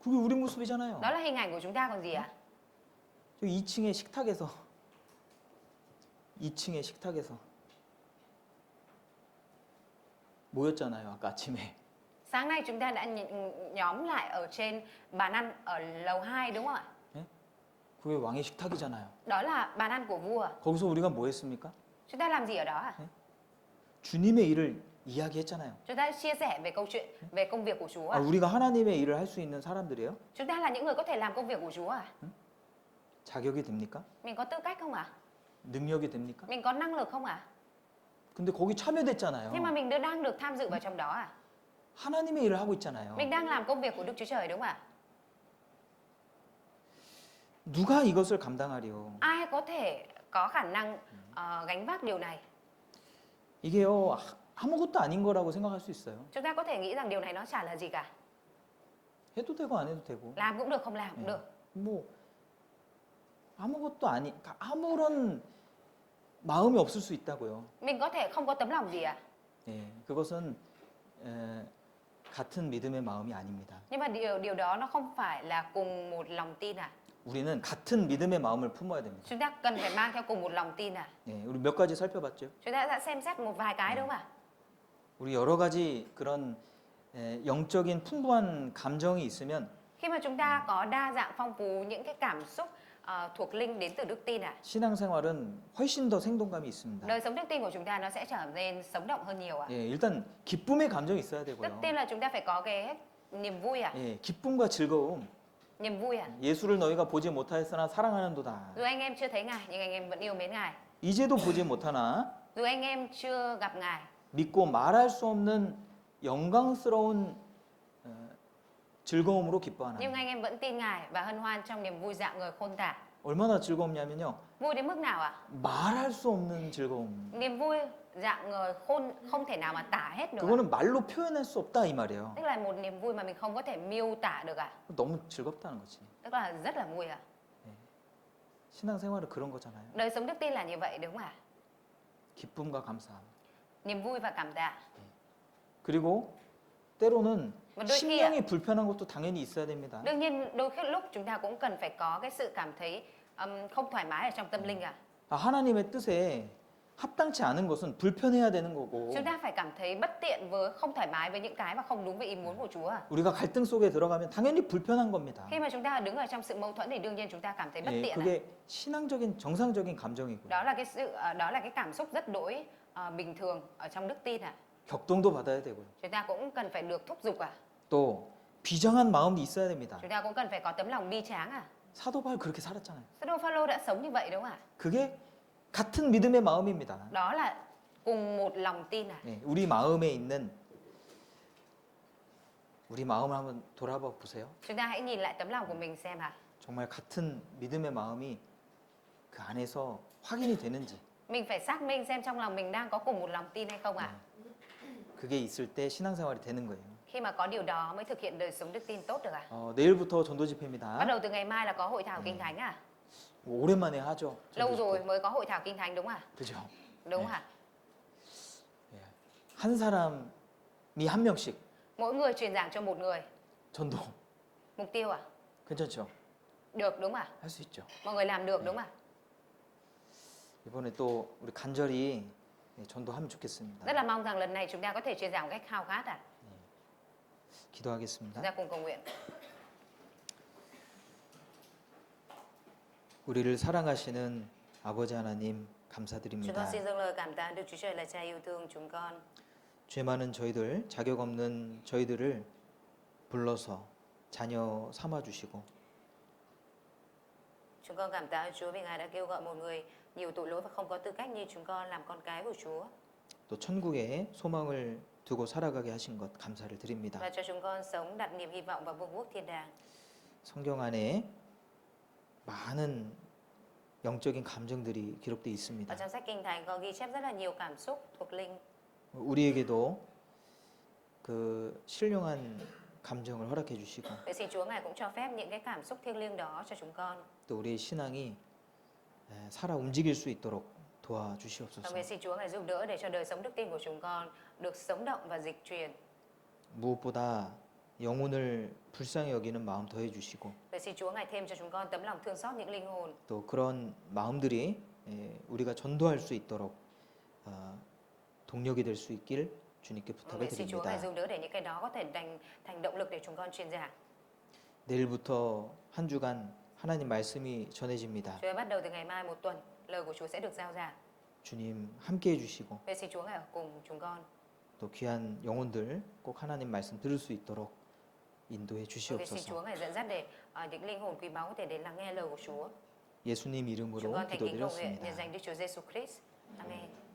그게 우리 모습이잖아요. Đó là hình ảnh của chúng ta còn gì ạ? 저 2층의 식탁에서 2층의 식탁에서 모였잖아요, 아까 아침에. Sáng nay chúng ta đã nhóm lại ở trên bàn ăn ở lầu 2 đúng không ạ? 그게 왕의 식탁이잖아요. Đó là bàn ăn của vua. 거기서 우리가 뭐 했습니까? Chúng ta làm gì ở đó ạ? 주님의 일을 이야기했잖아요. Chúng ta chia sẻ về câu chuyện, về công việc của Chúa 아, ạ. 우리가 하나님의 일을 할 수 있는 사람들이에요? Chúng ta là những người có thể làm công việc của Chúa à? 자격이 됩니까? Mình có tư cách không ạ? 능력이 됩니까? Mình có năng lực không ạ? 근데 거기 참여됐잖아요. Nhưng mà mình đang được tham dự vào trong đó à? 하나님의 일을 하고 있잖아요. Mình đang làm công việc của Đức Chúa Trời đúng không ạ? 누가 이것을 감당하리요? Ai có thể có khả năng gánh vác điều này? 이게요, 아무것도 아닌 거라고 생각할 수 있어요. Chúng ta có thể nghĩ rằng điều này nó chả là gì cả. 해도 되고 안 해도 되고. Làm cũng được, không làm cũng được. 뭐 아무것도 아니, 아무런 마음이 없을 수 있다고요. Mình có thể không có tấm lòng gì à? 예, 그것은 같은 믿음의 마음이 아닙니다. Nhưng mà điều đó nó không phải là cùng một lòng tin à? 우리는 같은 믿음의 마음을 품어야 됩니다. Chúng ta cần phải mang theo cùng một lòng tin à? 예, 우리 몇 가지 살펴봤죠. Chúng ta đã xem xét một vài cái đúng không ạ? 우리 여러 가지 그런 영적인 풍부한 감정이 있으면 Khi mà chúng ta có đa dạng phong phú những cái cảm xúc thuộc linh đến từ đức tin 신앙생활은 훨씬 더 생동감이 있습니다. đời sống đức tin của chúng ta nó sẽ trở nên sống động hơn nhiều 예, 일단 기쁨의 감정이 있어야 Trước 되고요. tiên là chúng ta phải có cái niềm vui 예, 기쁨과 즐거움. niềm vui 예수를 너희가 보지 못하였으나 사랑하는도다. Dù anh em chưa thấy Ngài nhưng anh em vẫn yêu mến Ngài. 이제도 보지 못하나 Dù anh em chưa gặp Ngài 믿고 말할 수 없는 영광스러운 즐거움으로 기뻐하나. nhưng anh em vẫn tin Ngài và hân hoan trong niềm vui dạng người khôn tả. 얼마나 즐겁냐면요. Vui đến mức nào ạ? 말할 수 없는 즐거움. Niềm vui dạng người khôn không thể nào mà tả hết được. 그거는 말로 표현할 수 없다 이 말이에요. Tức là một niềm vui mà mình không có thể miêu tả được 너무 즐겁다는 거지. Tức là rất là vui 신앙생활은 그런 거잖아요. Đời sống đức tin là như vậy đúng không ạ? 기쁨과 감사함. Niềm vui và cảm tạ. 그리고 때로는 Và đôi khi 심령이 불편한 것도 당연히 있어야 됩니다. đương nhiên đôi khi lúc chúng ta cũng cần phải có cái sự cảm thấy không thoải mái ở trong tâm linh 하나님의 뜻에 합당치 않은 것은 불편해야 되는 거고 Chúng ta phải cảm thấy bất tiện với không thoải mái với những cái mà không đúng với ý muốn của Chúa 우리가 갈등 속에 들어가면 당연히 불편한 겁니다. Khi mà chúng ta đứng ở trong sự mâu thuẫn thì đương nhiên chúng ta cảm thấy bất 예, tiện 그게 신앙적인 정상적인 감정이고요. Đó là cái cảm xúc rất đỗi bình thường ở trong đức tin 격동도 받아야 되고요. Chúng ta cũng cần phải được thúc giục 또 비장한 마음이 있어야 됩니다. Chúng ta cũng cần phải có tấm lòng bi tráng 사도 바울 그렇게 살았잖아요. Sứ đồ Phaolô đã sống như vậy đúng không ạ? 그게 같은 믿음의 마음입니다. Đó là cùng một lòng tin 예, 우리 마음에 있는 우리 마음을 한번 돌아봐 보세요. Chúng ta hãy nhìn lại tấm lòng của mình xem 정말 같은 믿음의 마음이 그 안에서 확인이 되는지. Mình phải xác minh xem trong lòng mình đang có cùng một lòng tin hay không 그게 있을 때 신앙생활이 되는 거예요. Khi mà có điều đó mới thực hiện đời sống đức tin tốt được 내일부터 전도 집회입니다. Bắt đầu từ ngày mai là có hội thảo kinh thánh 오랜만에 하죠. Lâu 전도 rồi 집회. mới có hội thảo kinh thánh đúng không 그죠? Đúng không 예. 한 사람이 한 명씩 Mỗi người truyền giảng cho một người 전도 Mục tiêu 괜찮죠? Được đúng không 할 수 있죠. Mọi người làm được đúng không 이번에 또 우리 간절히 전도하면 좋겠습니다. Rất là mong rằng lần này chúng ta có thể truyền giảng một cách khao khát Chúng 기도하겠습니다. ta cùng cầu nguyện 우리를 사랑하시는 아버지 하나님 Chúng con 감사드립니다. xin dâng lời cảm tạ Đức Chúa Trời là Cha yêu thương chúng con 죄 많은 저희들, 자격 없는 저희들을 불러서 자녀 삼아 주시고 Chúng con cảm tạ Chúa vì Ngài đã kêu gọi một người nhiều tội lỗi và không có tư cách như chúng con làm con cái của Chúa 또 천국에 소망을 두고 살아가게 하신 것 감사를 드립니다. và cho chúng con sống đặt niềm hy vọng vào vương quốc thiên đàng. 성경 안에 많은 영적인 감정들이 기록되어 있습니다. Ở trong sách Kinh Thánh có ghi chép rất là nhiều cảm xúc thuộc linh. 우리에게도 그 신령한 감정을 허락해 주시고 Vậy xin Chúa Ngài cũng cho phép những cái cảm xúc thiêng liêng đó cho chúng con. 또 우리의 신앙이 살아 움직일 수 있도록 Và 도와주시옵소서. nguyện xin Chúa Ngài giúp đỡ để cho đời sống đức tin của chúng con được sống động và dịch truyền. 무엇보다 영혼을 불쌍히 여기는 마음 더해 주시고 Vậy xin Chúa Ngài thêm cho chúng con tấm lòng thương xót những linh hồn. 또 그런 마음들이 우리가 전도할 수 있도록 동력이 될 수 있길 주님께 부탁을 Nguyện xin Chúa Ngài 드립니다. giúp đỡ để những cái đó có thể thành động lực để chúng con truyền giảng. 내일부터 한 주간 하나님 말씀이 전해집니다. Chúa ơi, bắt đầu từ ngày mai một tuần, lời của Chúa sẽ được giao giảng. 주님 함께 해주시고 Vậy xin Chúa Ngài ở cùng chúng con. 또 귀한 영혼들 꼭 하나님 말씀 들을 수 있도록 인도해 Vậy xin Chúa 주시옵소서. Ngài dẫn dắt để những linh hồn quý báu có thể đến lắng nghe lời của Chúa. 예수님 Chúng 이름으로 con thành kính cầu nguyện nhân 기도드렸습니다. danh Đức Chúa Giêsu Christ. Amen.